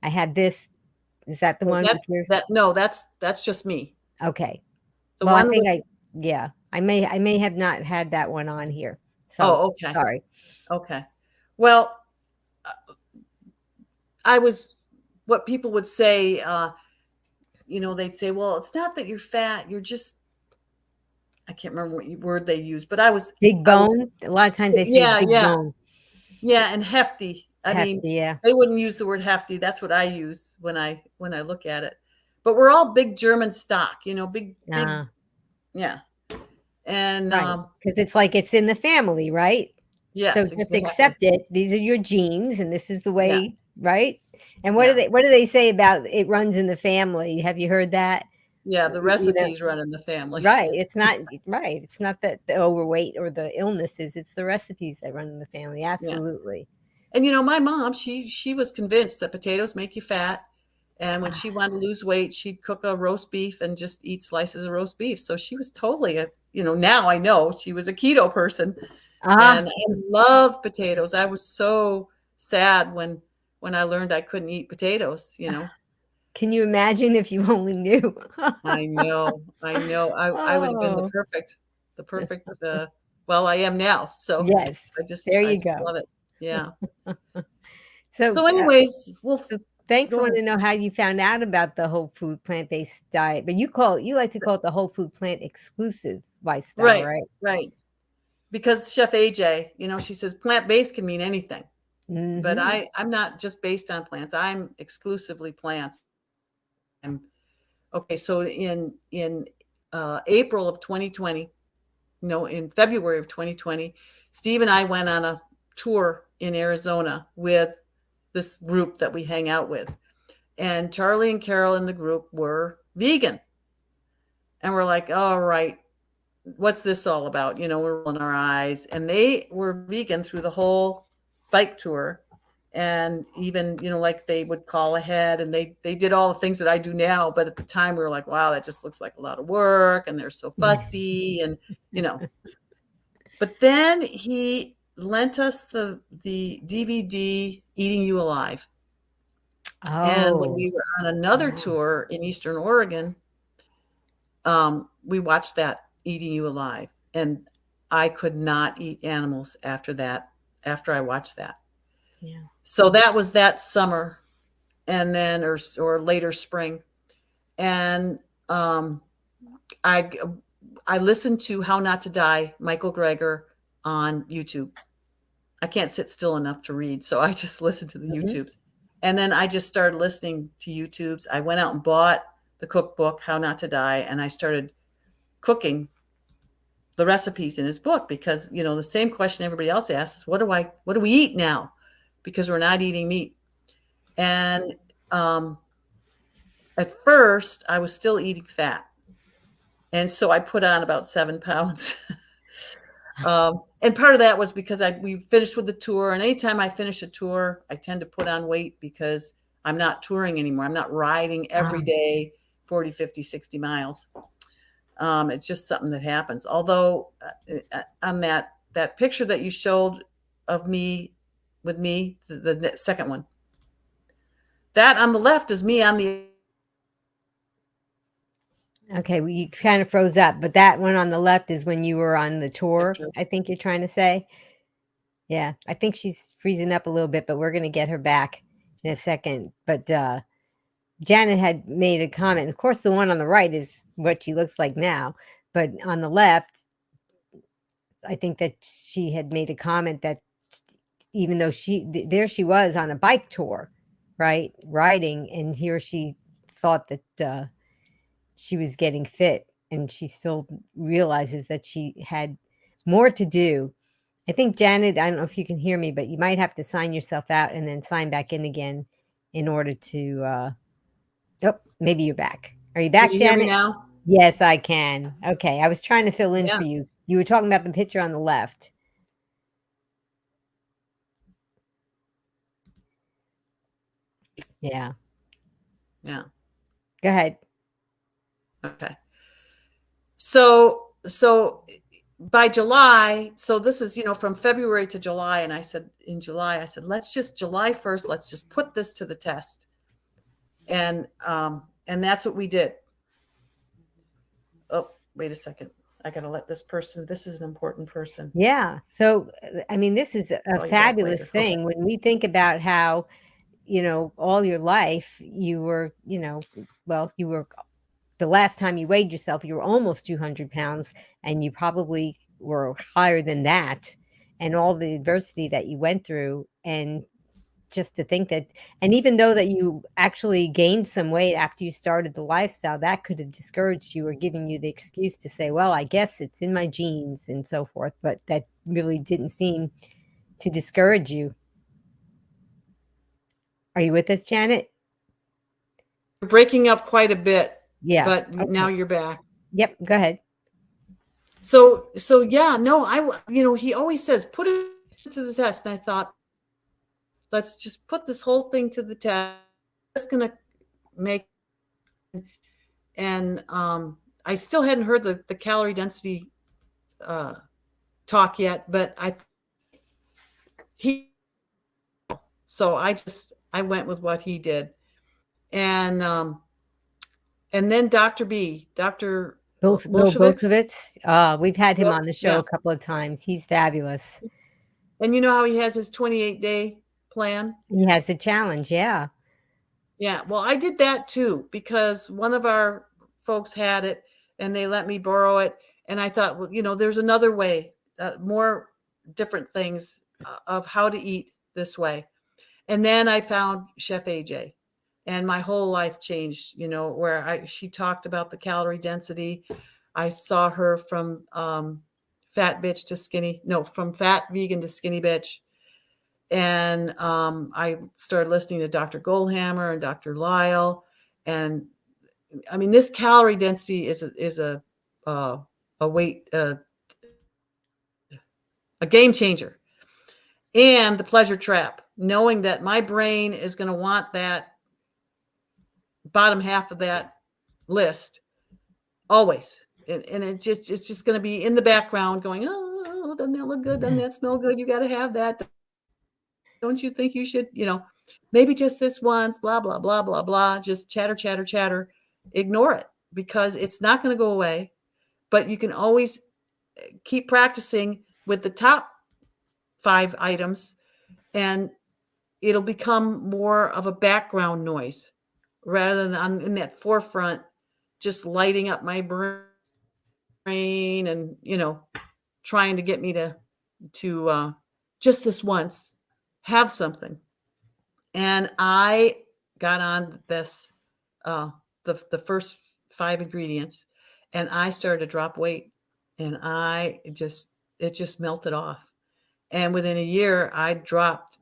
[SPEAKER 1] I had this. Is that the one with your?
[SPEAKER 2] No, that's just me.
[SPEAKER 1] Okay.
[SPEAKER 2] The
[SPEAKER 1] Well, I
[SPEAKER 2] one
[SPEAKER 1] think
[SPEAKER 2] with,
[SPEAKER 1] yeah, I may have not had that one on here. So,
[SPEAKER 2] oh, okay.
[SPEAKER 1] sorry.
[SPEAKER 2] Okay. Well, I was what people would say, they'd say, well, it's not that you're fat, you're just, I can't remember what word they used, but
[SPEAKER 1] Big bone. A lot of times they say
[SPEAKER 2] yeah,
[SPEAKER 1] big
[SPEAKER 2] yeah,
[SPEAKER 1] bone.
[SPEAKER 2] yeah, and hefty. I mean,
[SPEAKER 1] Hefty, yeah.
[SPEAKER 2] they wouldn't use the word hefty. That's what I use when I look at it. But we're all big German stock, big, yeah. And
[SPEAKER 1] Right, because it's like it's in the family, right? So
[SPEAKER 2] yes,
[SPEAKER 1] just
[SPEAKER 2] exactly.
[SPEAKER 1] accept it. These are your genes, and this is the
[SPEAKER 2] Yeah.
[SPEAKER 1] way, right? And what
[SPEAKER 2] Yeah.
[SPEAKER 1] do they say about it runs in the family? Have you heard that?
[SPEAKER 2] Yeah, the
[SPEAKER 1] You know,
[SPEAKER 2] recipes run in the family.
[SPEAKER 1] right. It's not right. It's not that the overweight or the illnesses, it's the recipes that run in the family.
[SPEAKER 2] Yeah.
[SPEAKER 1] Absolutely.
[SPEAKER 2] And my mom, she was convinced that potatoes make you fat. And when she wanted to lose weight, she'd cook a roast beef and just eat slices of roast beef. So she was totally now I know she was a keto person. And I love potatoes. I was so sad when I learned I couldn't eat potatoes,
[SPEAKER 1] Can you imagine if you only knew?
[SPEAKER 2] I know. I would have been the
[SPEAKER 1] Oh,
[SPEAKER 2] perfect, well, I am now. So
[SPEAKER 1] yes. There
[SPEAKER 2] I
[SPEAKER 1] you
[SPEAKER 2] just
[SPEAKER 1] go.
[SPEAKER 2] love it. Yeah.
[SPEAKER 1] So,
[SPEAKER 2] So anyways,
[SPEAKER 1] thanks. I
[SPEAKER 2] go
[SPEAKER 1] want
[SPEAKER 2] ahead.
[SPEAKER 1] to know how you found out about the whole food plant-based diet, but you like to call it the whole food plant exclusive lifestyle,
[SPEAKER 2] Right,
[SPEAKER 1] right?
[SPEAKER 2] right. because Chef AJ, she says plant-based can mean anything. But
[SPEAKER 1] Mhm.
[SPEAKER 2] I'm not just based on plants. I'm exclusively plants. Okay, so in April of 2020, no, in February of 2020, Steve and I went on a tour in Arizona with this group that we hang out with. And Charlie and Carol in the group were vegan. And we're like, all right, what's this all about? We're rolling our eyes. And they were vegan through the whole bike tour. And even, like they would call ahead, and they did all the things that I do now. But at the time we were like, wow, that just looks like a lot of work. And they're so fussy and, But then he lent us the DVD Eating You Alive. And when
[SPEAKER 1] Oh,
[SPEAKER 2] we were on another
[SPEAKER 1] wow.
[SPEAKER 2] tour in Eastern Oregon, we watched that Eating You Alive. And I could not eat animals after I watched that.
[SPEAKER 1] Yeah.
[SPEAKER 2] So that was that summer, and then or later spring. And I listened to How Not to Die, Michael Greger, on YouTube. I can't sit still enough to read, so I just listened to the YouTubes. And then I just started listening to YouTubes. I went out and bought the cookbook, How Not to Die, and I started cooking the recipes in his book, because, the same question everybody else asks, what do we eat now? Because we're not eating meat. And at first I was still eating fat. And so I put on about 7 pounds. And part of that was because we finished with the tour. And anytime I finish a tour, I tend to put on weight because I'm not touring anymore. I'm not riding every day, 40, 50, 60 miles. It's just something that happens. Although on that picture that you showed of me with me, the second one, that on the left is me on the.
[SPEAKER 1] Okay, well, you kind of froze up, but that one on the left is when you were on the tour,
[SPEAKER 2] Picture.
[SPEAKER 1] I think you're trying to say? Yeah, I think she's freezing up a little bit, but we're gonna get her back in a second. But, Janet had made a comment. Of course, the one on the right is what she looks like now, but on the left, I think that she had made a comment that even though there she was on a bike tour, right, riding, and here she thought that, she was getting fit, and she still realizes that she had more to do. I think, Janet, I don't know if you can hear me, but you might have to sign yourself out and then sign back in again in order to, oh, maybe you're back. Are you
[SPEAKER 2] Can
[SPEAKER 1] back,
[SPEAKER 2] you hear me
[SPEAKER 1] Janet?
[SPEAKER 2] now?
[SPEAKER 1] Yes, I can. Okay, I was trying to fill in
[SPEAKER 2] Yeah.
[SPEAKER 1] for you. You were talking about the picture on the left. Yeah.
[SPEAKER 2] Yeah.
[SPEAKER 1] Go ahead.
[SPEAKER 2] Okay. So by July, so this is, from February to July. And in July, I said, let's just July 1st, let's just put this to the test. And that's what we did. Oh, wait a second. I got to let this is an important person.
[SPEAKER 1] Yeah. So, I mean, this is a
[SPEAKER 2] Call you back
[SPEAKER 1] fabulous
[SPEAKER 2] later.
[SPEAKER 1] thing
[SPEAKER 2] Okay.
[SPEAKER 1] when we think about how, all your life you were, well, you were the last time you weighed yourself, you were almost 200 pounds, and you probably were higher than that, and all the adversity that you went through. And just to think that, and even though that you actually gained some weight after you started the lifestyle, that could have discouraged you or given you the excuse to say, well, I guess it's in my genes and so forth. But that really didn't seem to discourage you. Are you with us, Janet?
[SPEAKER 2] You're breaking up quite a bit,
[SPEAKER 1] Yeah.
[SPEAKER 2] but now
[SPEAKER 1] Okay.
[SPEAKER 2] you're back.
[SPEAKER 1] Yep. Go ahead.
[SPEAKER 2] So yeah, no, he always says, put it to the test. And I thought, let's just put this whole thing to the test. It's going to make, and I still hadn't heard the calorie density talk yet, but so I went with what he did. And then Dr.
[SPEAKER 1] Bill
[SPEAKER 2] Bolshevik.
[SPEAKER 1] We've had him on the show
[SPEAKER 2] Yeah.
[SPEAKER 1] a couple of times. He's fabulous.
[SPEAKER 2] And you know how he has his 28-day plan?
[SPEAKER 1] He has a challenge. Yeah.
[SPEAKER 2] Yeah. Well, I did that too, because one of our folks had it and they let me borrow it. And I thought, well, there's another way more different things of how to eat this way. And then I found Chef AJ, and my whole life changed, where she talked about the calorie density. I saw her from fat bitch to skinny, no, from fat vegan to skinny bitch. And I started listening to Dr. Goldhammer and Dr. Lyle. And I mean, this calorie density is a weight, a game changer. And the pleasure trap, knowing that my brain is going to want that bottom half of that list always. And it's just going to be in the background going, oh, doesn't that look good? Doesn't that smell good? You got to have that. Don't you think you should, maybe just this once, blah, blah, blah, blah, blah. Just chatter, chatter, chatter. Ignore it, because it's not going to go away. But you can always keep practicing with the top 5 items, and it'll become more of a background noise rather than I'm in that forefront, just lighting up my brain and, trying to get me to just this once have something. And I got on this, the first 5 ingredients, and I started to drop weight, and it just melted off. And within a year, I dropped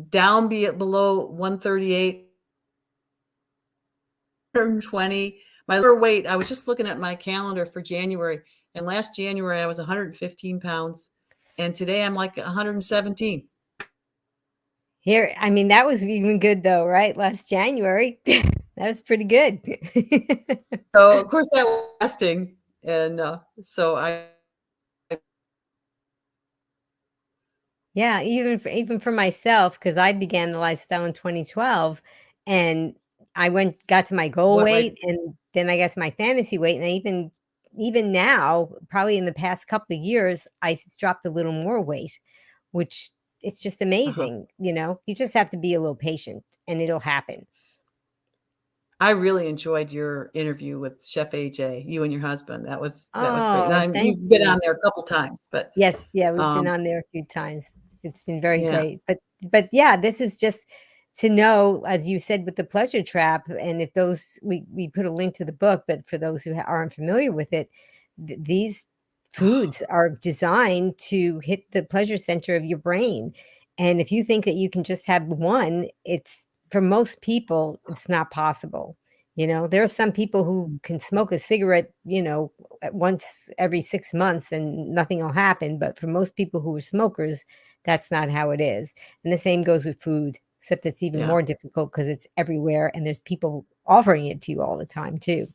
[SPEAKER 2] down below 138, 120. My lower weight, I was just looking at my calendar for January. And last January, I was 115 pounds. And today I'm like 117.
[SPEAKER 1] Here, I mean, that was even good though, right? Last January. That was pretty good.
[SPEAKER 2] So, of course, that was fasting. And so
[SPEAKER 1] Yeah, even for myself, because I began the lifestyle in 2012, and I got to my goal
[SPEAKER 2] went right.
[SPEAKER 1] weight, and then I got to my fantasy weight, and even now, probably in the past couple of years, dropped a little more weight, which it's just amazing. You just have to be a little patient, and it'll happen.
[SPEAKER 2] I really enjoyed your interview with Chef AJ, you and your husband. That was great.
[SPEAKER 1] Oh,
[SPEAKER 2] And
[SPEAKER 1] thank
[SPEAKER 2] you've been
[SPEAKER 1] you.
[SPEAKER 2] on there a couple times, but
[SPEAKER 1] Yes, yeah, we've been on there a few times. It's been very
[SPEAKER 2] yeah.
[SPEAKER 1] great. But yeah, this is just to know, as you said, with the pleasure trap, and if we put a link to the book, but for those who aren't familiar with it, these foods are designed to hit the pleasure center of your brain. And if you think that you can just have one, for most people, it's not possible. There are some people who can smoke a cigarette, once every 6 months and nothing will happen. But for most people who are smokers, that's not how it is. And the same goes with food, except it's even more difficult because it's everywhere and there's people offering it to you all the time too.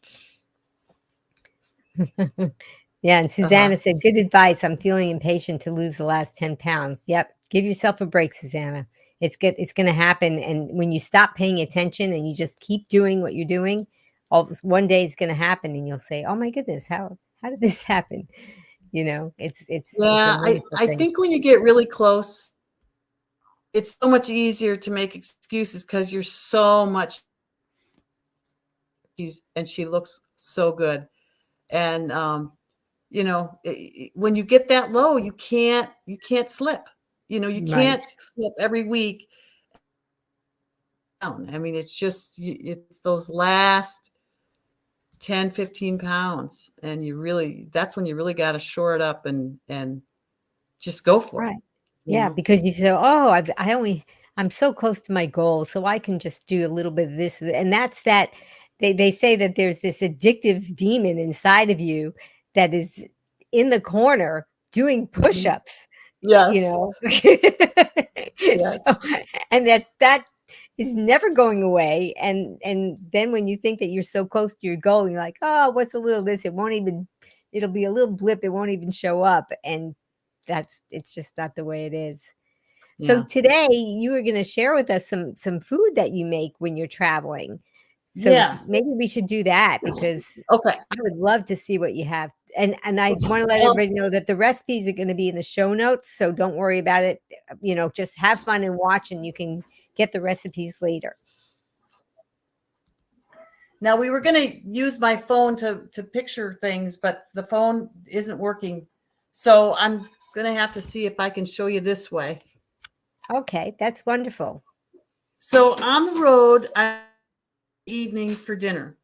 [SPEAKER 1] Yeah. And Susanna said, good advice. I'm feeling impatient to lose the last 10 pounds. Yep. Give yourself a break, Susanna. It's going to happen. And when you stop paying attention and you just keep doing what you're doing, one day it's going to happen and you'll say, oh my goodness, how did this happen? It's
[SPEAKER 2] yeah. I think when you get really close, it's so much easier to make excuses because you're so much. And she looks so good. And, when you get that low, you can't slip, you can't slip every week. I mean, it's those last 10, 15 pounds. And that's when you really got to shore it up and just go for it.
[SPEAKER 1] Yeah. Because you say, oh, I'm so close to my goal, so I can just do a little bit of this. And that's that. They say that there's this addictive demon inside of you that is in the corner doing push-ups.
[SPEAKER 2] Yes.
[SPEAKER 1] Yes. So, and that is never going away. And then when you think that you're so close to your goal, you're like, oh, what's a little this? It'll be a little blip. It won't even show up. And it's just not the way it is. So today you were going to share with us some food that you make when you're traveling. So maybe we should do that because I would love to see what you have. And I want to let everybody know that the recipes are going to be in the show notes. So don't worry about it. Just have fun and watch, and you can get the recipes later.
[SPEAKER 2] Now, we were going to use my phone to picture things, but the phone isn't working. So I'm going to have to see if I can show you this way.
[SPEAKER 1] Okay, that's wonderful.
[SPEAKER 2] So on the road, evening for dinner.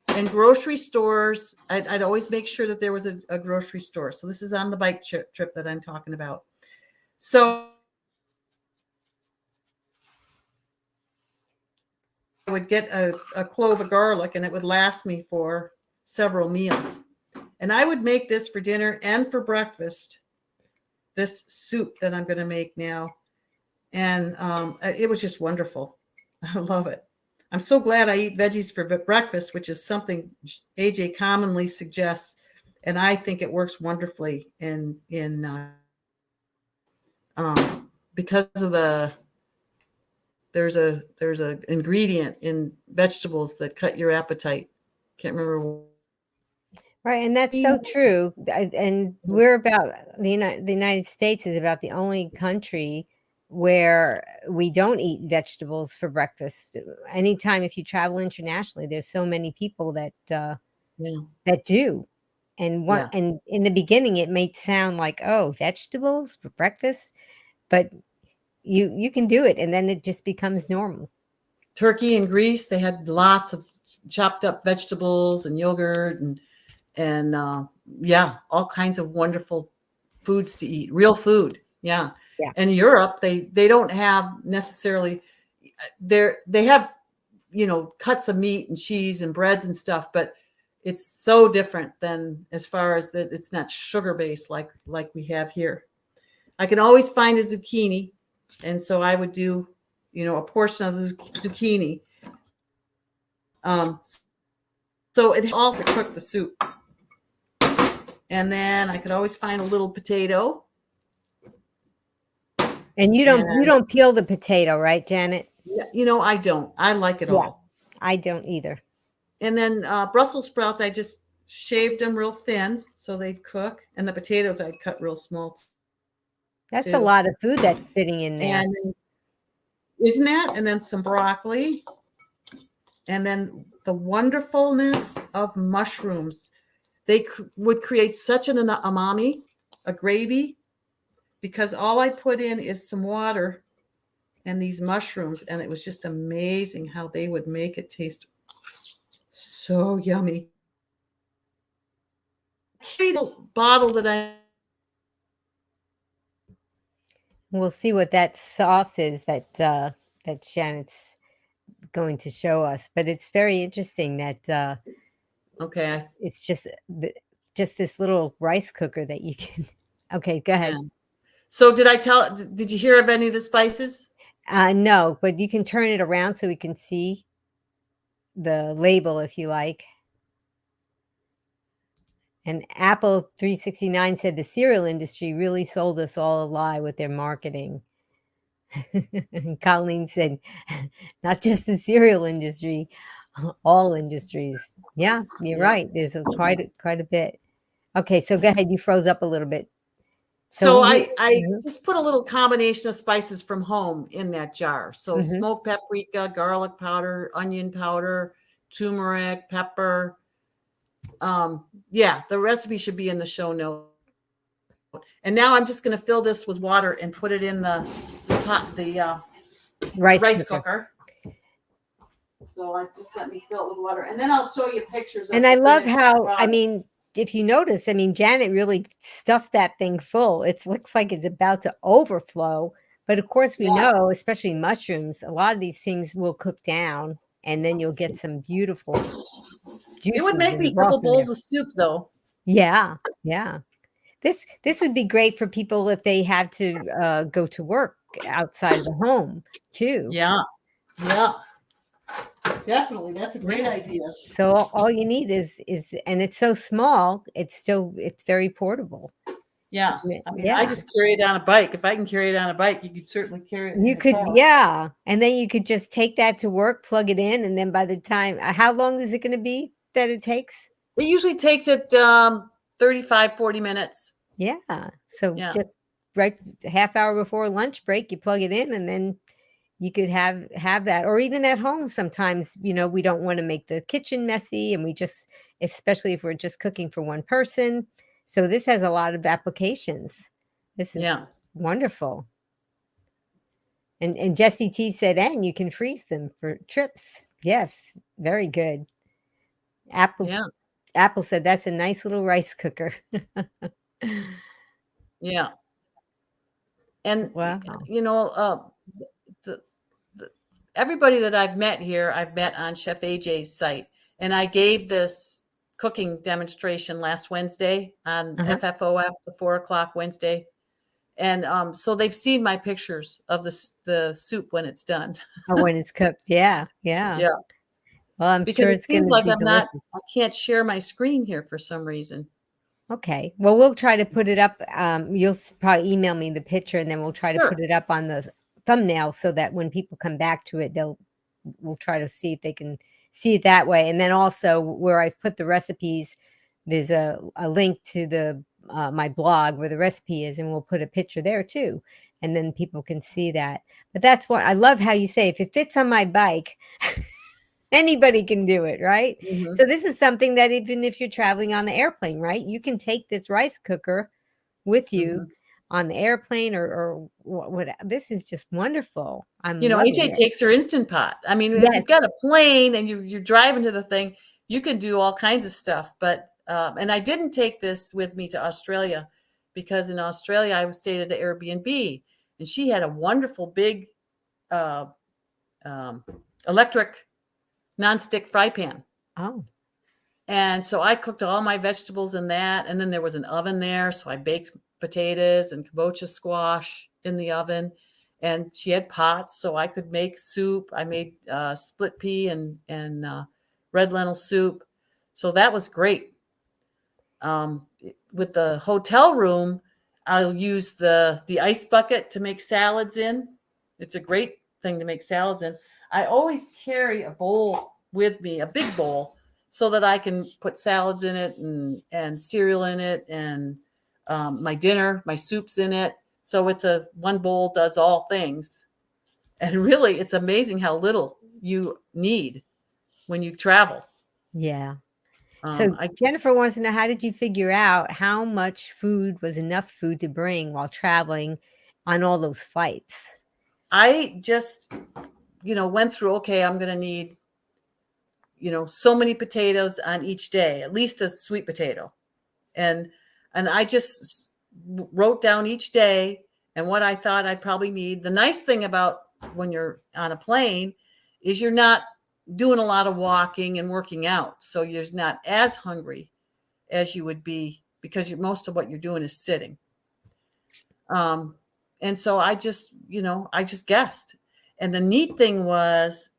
[SPEAKER 2] And grocery stores, I'd always make sure that there was a grocery store. So this is on the bike trip that I'm talking about. So I would get a clove of garlic, and it would last me for several meals. And I would make this for dinner and for breakfast, this soup that I'm going to make now. And it was just wonderful. I love it. I'm so glad I eat veggies for breakfast, which is something AJ commonly suggests. And I think it works wonderfully because of there's a ingredient in vegetables that cut your appetite. Can't remember.
[SPEAKER 1] Right, and that's so true. And we're about the United States is about the only country where we don't eat vegetables for breakfast. Anytime if you travel internationally, there's so many people that that do. And and in the beginning, it may sound like, oh, vegetables for breakfast, but you can do it, and then it just becomes normal.
[SPEAKER 2] Turkey and Greece, they had lots of chopped up vegetables and yogurt and all kinds of wonderful foods to eat, real food. Yeah. And Europe, they don't have necessarily they have, cuts of meat and cheese and breads and stuff, but it's so different than as far as that it's not sugar based like we have here. I can always find a zucchini, and so I would do, a portion of the zucchini. So it all to cook the soup. And then I could always find a little potato.
[SPEAKER 1] And you don't peel the potato, right, Janet?
[SPEAKER 2] I don't. I like it all.
[SPEAKER 1] I don't either.
[SPEAKER 2] And then Brussels sprouts, I just shaved them real thin so they'd cook. And the potatoes I'd cut real small.
[SPEAKER 1] That's a lot of food that's fitting in there.
[SPEAKER 2] And isn't that? And then some broccoli. And then the wonderfulness of mushrooms. They would create such an umami, a gravy, because all I put in is some water and these mushrooms, and it was just amazing how they would make it taste so yummy. The bottle that
[SPEAKER 1] We'll see what that sauce is that Janet's going to show us, but it's very interesting that
[SPEAKER 2] okay,
[SPEAKER 1] it's just this little rice cooker that you can. Okay, go ahead.
[SPEAKER 2] Yeah. So did you hear of any of the spices?
[SPEAKER 1] No, but you can turn it around so we can see the label if you like. And Apple 369 said the cereal industry really sold us all a lie with their marketing. And Colleen said, not just the cereal industry, all industries. Yeah, you're right. There's quite a bit. Okay, so go ahead. You froze up a little bit.
[SPEAKER 2] So I just put a little combination of spices from home in that jar. So smoked paprika, garlic powder, onion powder, turmeric, pepper. The recipe should be in the show note. And now I'm just going to fill this with water and put it in the rice cooker. So let me fill it with water, and then I'll show you pictures.
[SPEAKER 1] And I love how, if you notice, Janet really stuffed that thing full. It looks like it's about to overflow. But of course, we know, especially mushrooms, a lot of these things will cook down, and then you'll get some beautiful juices.
[SPEAKER 2] It would make me a couple bowls of soup, though.
[SPEAKER 1] Yeah. This would be great for people if they had to go to work outside of the home, too.
[SPEAKER 2] Yeah. Definitely. That's a great idea.
[SPEAKER 1] So all you need is and it's so small, it's very portable.
[SPEAKER 2] Yeah. I just carry it on a bike. If I can carry it on a bike, you could certainly carry it.
[SPEAKER 1] You could, yeah. And then you could just take that to work, plug it in, and then by the time, how long is it going to be that it takes?
[SPEAKER 2] It usually takes it 35, 40 minutes.
[SPEAKER 1] Yeah. So just right half hour before lunch break, you plug it in, and then you could have that. Or even at home sometimes, we don't want to make the kitchen messy, and we just, especially if we're just cooking for one person. So this has a lot of applications. This is
[SPEAKER 2] Yeah.
[SPEAKER 1] wonderful. And Jesse T said, and you can freeze them for trips. Yes, very good. Apple
[SPEAKER 2] Yeah.
[SPEAKER 1] Apple said that's a nice little rice cooker.
[SPEAKER 2] Yeah. And,
[SPEAKER 1] Wow.
[SPEAKER 2] you know, the, the everybody that I've met here, I've met on Chef AJ's site. And I gave this cooking demonstration last Wednesday on
[SPEAKER 1] Uh-huh.
[SPEAKER 2] FFOF, the 4 o'clock Wednesday. And so they've seen my pictures of the soup when it's done.
[SPEAKER 1] Oh, when it's cooked. Yeah, yeah.
[SPEAKER 2] Yeah.
[SPEAKER 1] Well, I'm
[SPEAKER 2] Because
[SPEAKER 1] sure
[SPEAKER 2] it
[SPEAKER 1] it's
[SPEAKER 2] seems
[SPEAKER 1] gonna
[SPEAKER 2] like
[SPEAKER 1] be delicious.
[SPEAKER 2] I can't share my screen here for some reason.
[SPEAKER 1] Okay. Well, we'll try to put it up. You'll probably email me the picture, and then we'll try to
[SPEAKER 2] Sure.
[SPEAKER 1] put it up on the thumbnail so that when people come back to it, we'll try to see if they can see it that way. And then also where I've put the recipes, there's a link to the my blog where the recipe is, and we'll put a picture there too, and then people can see that. But that's what I love how you say if it fits on my bike. Anybody can do it, right?
[SPEAKER 2] Mhm.
[SPEAKER 1] So this is something that even if you're traveling on the airplane, right? You can take this rice cooker with you
[SPEAKER 2] Mhm.
[SPEAKER 1] on the airplane or what. This is just wonderful. I'm
[SPEAKER 2] You know,
[SPEAKER 1] loving
[SPEAKER 2] AJ
[SPEAKER 1] it.
[SPEAKER 2] takes her Instant Pot. I mean, if
[SPEAKER 1] Yes.
[SPEAKER 2] you've got a plane and you're driving to the thing, you can do all kinds of stuff. But and I didn't take this with me to Australia because in Australia I stayed at an Airbnb and she had a wonderful big uh, um, electric nonstick fry pan.
[SPEAKER 1] Oh,
[SPEAKER 2] And so I cooked all my vegetables in that. And then there was an oven there. So I baked potatoes and kabocha squash in the oven. And she had pots so I could make soup. I made split pea and red lentil soup. So that was great. With the hotel room, I'll use the ice bucket to make salads in. It's a great thing to make salads in. I always carry a bowl with me, a big bowl, so that I can put salads in it and cereal in it and my dinner, my soups in it. So it's a one bowl does all things. And really, it's amazing how little you need when you travel.
[SPEAKER 1] yeah. So
[SPEAKER 2] I
[SPEAKER 1] Jennifer wants to know, how did you figure out how much food was enough food to bring while traveling on all those flights?
[SPEAKER 2] I just went through, okay, I'm going to need, so many potatoes on each day, at least a sweet potato. And I just wrote down each day and what I thought I'd probably need. The nice thing about when you're on a plane is you're not doing a lot of walking and working out. So you're not as hungry as you would be because most of what you're doing is sitting. And so I just guessed. And the neat thing was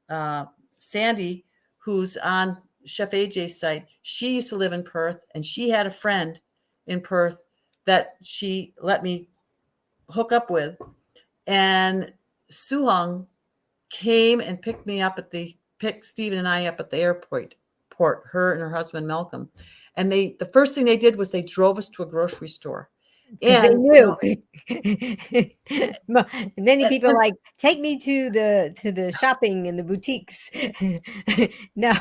[SPEAKER 2] Sandy, who's on Chef AJ's site, she used to live in Perth and she had a friend in Perth that she let me hook up with. And Suhong came and picked Stephen and I up at the airport, her and her husband, Malcolm. And the first thing they did was they drove us to a grocery store.
[SPEAKER 1] Because they
[SPEAKER 2] And,
[SPEAKER 1] knew. Many people
[SPEAKER 2] and
[SPEAKER 1] like, take me to the shopping and the boutiques. No,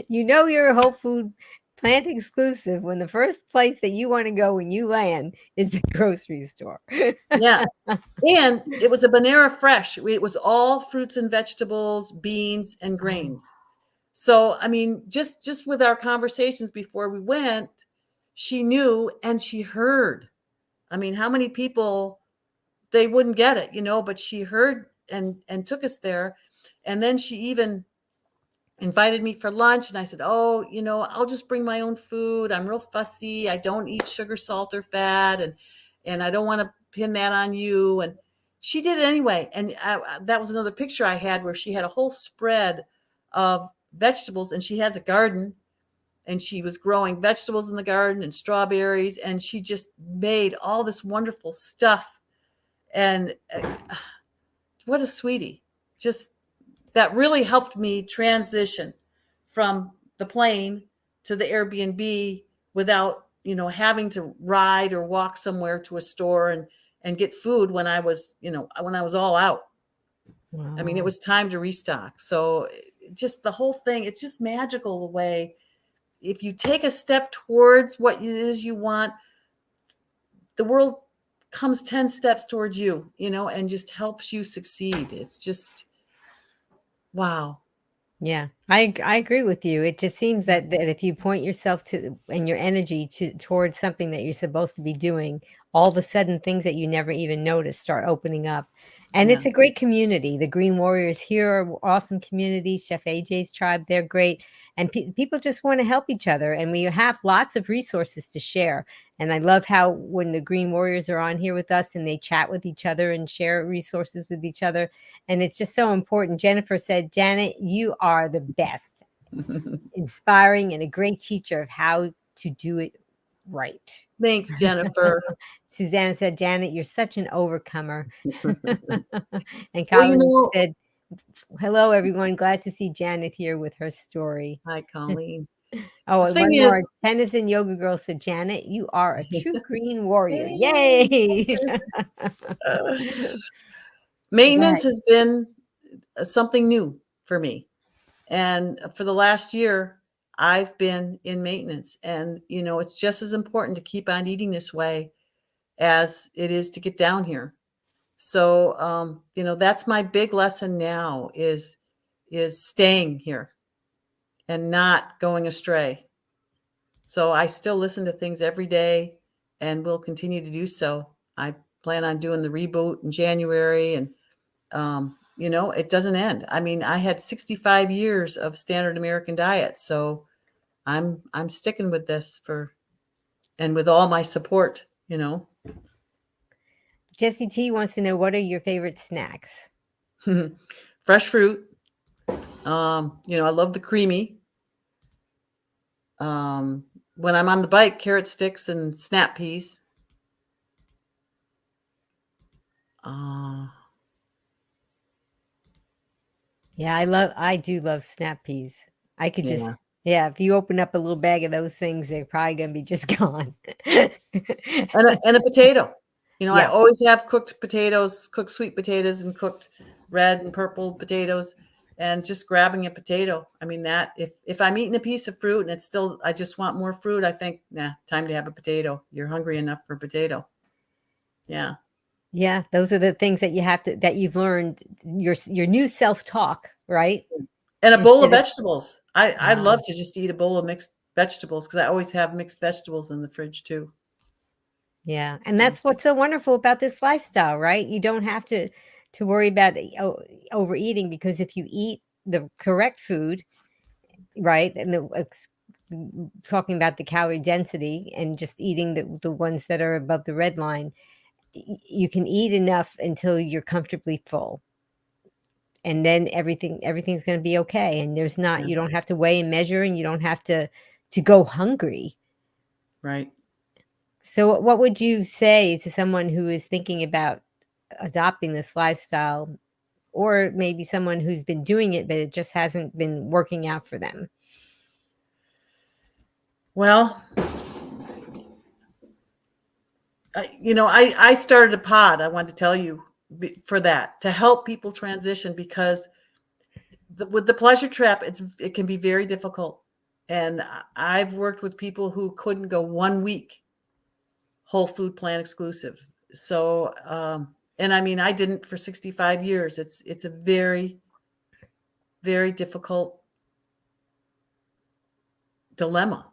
[SPEAKER 1] you're a Whole Food plant exclusive when the first place that you want to go when you land is the grocery store.
[SPEAKER 2] yeah, and it was a Banera Fresh. It was all fruits and vegetables, beans and grains. So, I mean, just with our conversations before we went, she knew and she heard. I mean, how many people they wouldn't get it, but she heard and took us there. And then she even invited me for lunch and I said, "Oh, I'll just bring my own food. I'm real fussy. I don't eat sugar, salt or fat and I don't want to pin that on you." And she did it anyway. And that was another picture I had where she had a whole spread of vegetables and she has a garden and she was growing vegetables in the garden and strawberries and she just made all this wonderful stuff. And what a sweetie. Just that really helped me transition from the plane to the Airbnb without, having to ride or walk somewhere to a store and get food when I was all out. I mean, it
[SPEAKER 1] Wow.
[SPEAKER 2] was time to restock. So just the whole thing, it's just magical the way if you take a step towards what it is you want, the world comes 10 steps towards you, and just helps you succeed. It's just, wow.
[SPEAKER 1] Yeah, I agree with you. It just seems that if you point yourself to and your energy towards something that you're supposed to be doing, all of a sudden things that you never even noticed start opening up. And
[SPEAKER 2] Yeah.
[SPEAKER 1] it's a great community. The Green Warriors here are awesome community. Chef AJ's tribe, they're great. And people just want to help each other. And we have lots of resources to share. And I love how when the Green Warriors are on here with us and they chat with each other and share resources with each other, and it's just so important. Jennifer said, Janet, you are the best, inspiring and a great teacher of how to do it right.
[SPEAKER 2] Thanks, Jennifer.
[SPEAKER 1] Susanna said, Janet, you're such an overcomer. And
[SPEAKER 2] Well,
[SPEAKER 1] Colleen said, hello, everyone. Glad to see Janet here with her story.
[SPEAKER 2] hi, Colleen.
[SPEAKER 1] Oh,
[SPEAKER 2] The
[SPEAKER 1] and
[SPEAKER 2] thing
[SPEAKER 1] one more.
[SPEAKER 2] is-
[SPEAKER 1] Tennis and Yoga Girl said, Janet, you are a true Green Warrior. Yay!
[SPEAKER 2] Maintenance has been something new for me. And for the last year, I've been in maintenance. And, it's just as important to keep on eating this way as it is to get down here. So, that's my big lesson now is staying here and not going astray. So I still listen to things every day and will continue to do so. I plan on doing the reboot in January, and it doesn't end. I mean, I had 65 years of standard American diet, so I'm sticking with this and with all my support.
[SPEAKER 1] Jessie T wants to know, what are your favorite snacks?
[SPEAKER 2] Fresh fruit. I love the creamy. When I'm on the bike, carrot sticks and snap peas.
[SPEAKER 1] Yeah, I do love snap peas. I could just, if you open up a little bag of those things, they're probably going to be just gone.
[SPEAKER 2] And a potato. I
[SPEAKER 1] Yes.
[SPEAKER 2] always have cooked potatoes, cooked sweet potatoes, and cooked red and purple potatoes, and just grabbing a potato. I mean, that if I'm eating a piece of fruit and it's still, I just want more fruit, I think, time to have a potato. You're hungry enough for a potato. Yeah.
[SPEAKER 1] Yeah, those are the things that that you've learned, your new self-talk, right?
[SPEAKER 2] And a bowl of
[SPEAKER 1] Instead of-
[SPEAKER 2] vegetables. I'd love to just eat a bowl of mixed vegetables, because I always have mixed vegetables in the fridge too.
[SPEAKER 1] Yeah, and that's what's so wonderful about this lifestyle, right? You don't have to worry about overeating, because if you eat the correct food, right, and talking about the calorie density and just eating the ones that are above the red line, you can eat enough until you're comfortably full, and then everything's going to be okay. And you don't have to weigh and measure, and you don't have to go hungry.
[SPEAKER 2] Right.
[SPEAKER 1] So what would you say to someone who is thinking about adopting this lifestyle, or maybe someone who's been doing it, but it just hasn't been working out for them?
[SPEAKER 2] Well, I started a pod. I wanted to tell you for that, to help people transition, because with the pleasure trap, it can be very difficult. And I've worked with people who couldn't go 1 week whole food plan exclusive. So, and I mean, I didn't for 65 years. It's a very, very difficult dilemma.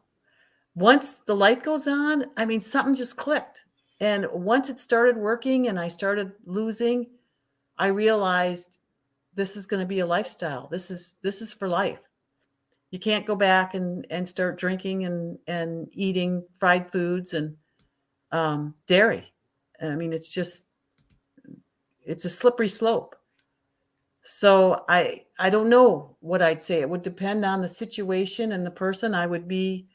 [SPEAKER 2] Once the light goes on, I mean, something just clicked. And once it started working and I started losing, I realized this is going to be a lifestyle. This is for life. You can't go back and start drinking and eating fried foods and dairy. I mean, it's a slippery slope. So I don't know what I'd say. It would depend on the situation and the person. I would be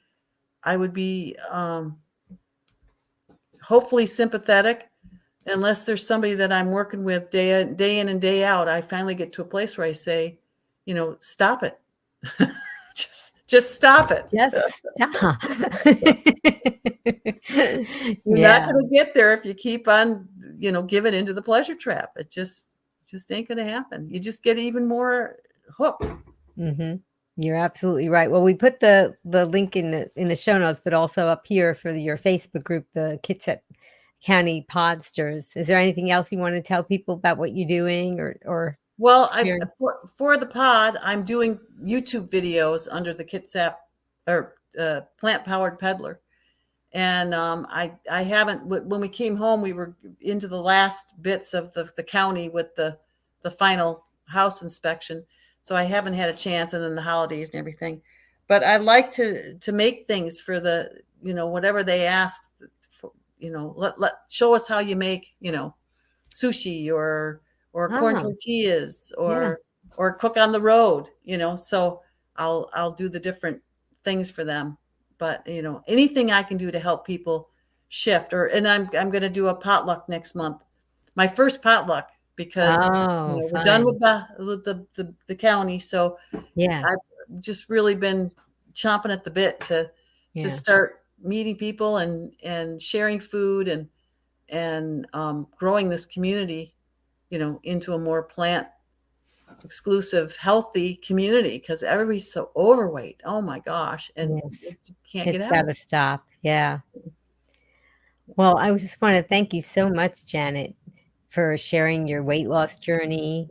[SPEAKER 2] hopefully sympathetic, unless there's somebody that I'm working with day in and day out. I finally get to a place where I say, stop it. just stop it.
[SPEAKER 1] Just stop.
[SPEAKER 2] You're not going to get there if you keep on, giving into the pleasure trap. It just ain't going to happen. You just get even more hooked.
[SPEAKER 1] Mm-hmm. You're absolutely right. Well, we put the link in the show notes, but also up here for your Facebook group, the County Podsters. Is there anything else you want to tell people about what you're doing or
[SPEAKER 2] Well,
[SPEAKER 1] sharing?
[SPEAKER 2] for the pod, I'm doing YouTube videos under the Kitsap or Plant Powered Peddler. And I haven't, when we came home, we were into the last bits of the county with the final house inspection. So I haven't had a chance, and then the holidays and everything. But I like to make things for the, whatever they ask for, show us how you make, sushi or corn
[SPEAKER 1] Oh,
[SPEAKER 2] tortillas
[SPEAKER 1] yeah,
[SPEAKER 2] or cook on the road, so I'll do the different things for them. But anything I can do to help people shift, and I'm going to do a potluck next month, my first potluck, because
[SPEAKER 1] oh,
[SPEAKER 2] we're done
[SPEAKER 1] fun.
[SPEAKER 2] with the county. So
[SPEAKER 1] Yeah,
[SPEAKER 2] I've just really been chomping at the bit to
[SPEAKER 1] yeah,
[SPEAKER 2] start meeting people and sharing food and growing this community, into a more plant exclusive, healthy community, because everybody's so overweight. Oh my gosh. And
[SPEAKER 1] yes.
[SPEAKER 2] it just can't get
[SPEAKER 1] It's
[SPEAKER 2] out.
[SPEAKER 1] got to stop. Yeah. Well, I just want to thank you so much, Janet, for sharing your weight loss journey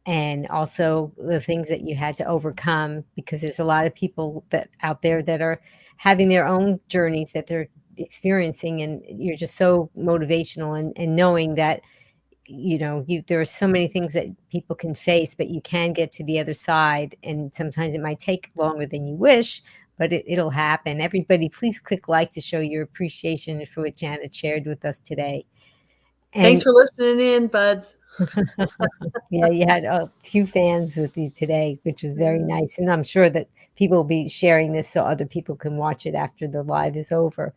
[SPEAKER 1] and also the things that you had to overcome, because there's a lot of people that out there that are having their own journeys that they're experiencing, and you're just so motivational and knowing that there are so many things that people can face, but you can get to the other side, and sometimes it might take longer than you wish, but it'll happen. Everybody, please click like to show your appreciation for what Janet shared with us today.
[SPEAKER 2] Thanks
[SPEAKER 1] And
[SPEAKER 2] for listening in, buds.
[SPEAKER 1] yeah, you had a few fans with you today, which was very nice. And I'm sure that people will be sharing this so other people can watch it after the live is over.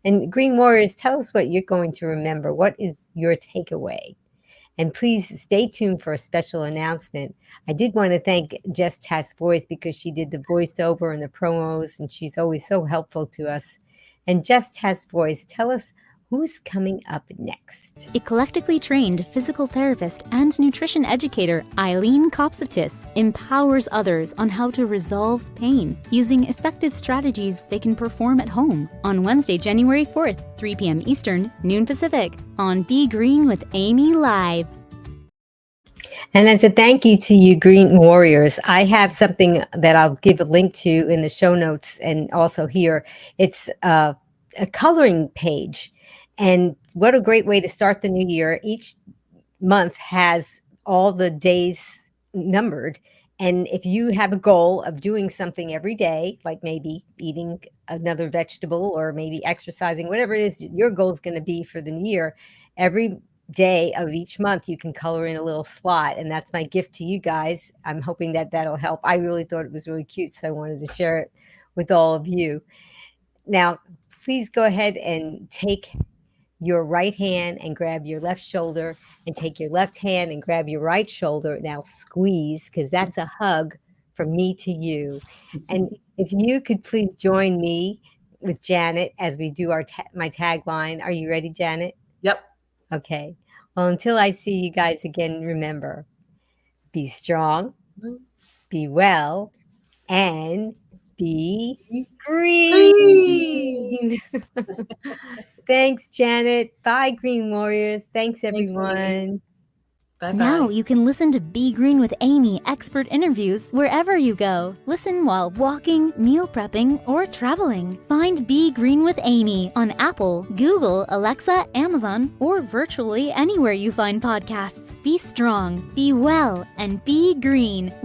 [SPEAKER 1] And Green Warriors, tell us what you're going to remember. What is your takeaway? And please stay tuned for a special announcement. I did want to thank Jess Task Voice, because she did the voiceover and the promos, and she's always so helpful to us. And Jess Task Voice, tell us who's coming up next.
[SPEAKER 3] Eclectically trained physical therapist and nutrition educator Eileen Kopsovtis empowers others on how to resolve pain using effective strategies they can perform at home on Wednesday, January 4th, 3 p.m. Eastern, noon Pacific, on Be Green with Amy Live.
[SPEAKER 1] And as a thank you to you, Green Warriors, I have something that I'll give a link to in the show notes and also here. It's a coloring page. And what a great way to start the new year. Each month has all the days numbered. And if you have a goal of doing something every day, like maybe eating another vegetable or maybe exercising, whatever it is your goal is going to be for the new year, every day of each month you can color in a little slot. And that's my gift to you guys. I'm hoping that that'll help. I really thought it was really cute, so I wanted to share it with all of you. Now, please go ahead and take your right hand and grab your left shoulder, and take your left hand and grab your right shoulder. Now squeeze, because that's a hug from me to you. And if you could please join me with Janet as we do my tagline. Are you ready, Janet?
[SPEAKER 2] Yep.
[SPEAKER 1] Okay. Well, until I see you guys again, remember, be strong, be well, and be green. Thanks, Janet. Bye, Green Warriors. Thanks,
[SPEAKER 2] Thanks, Amy.
[SPEAKER 1] everyone.
[SPEAKER 2] Bye-bye.
[SPEAKER 3] Now you can listen to Be Green with Amy expert interviews wherever you go. Listen while walking, meal prepping, or traveling. Find Be Green with Amy on Apple, Google, Alexa, Amazon, or virtually anywhere you find podcasts. Be strong, be well, and be green.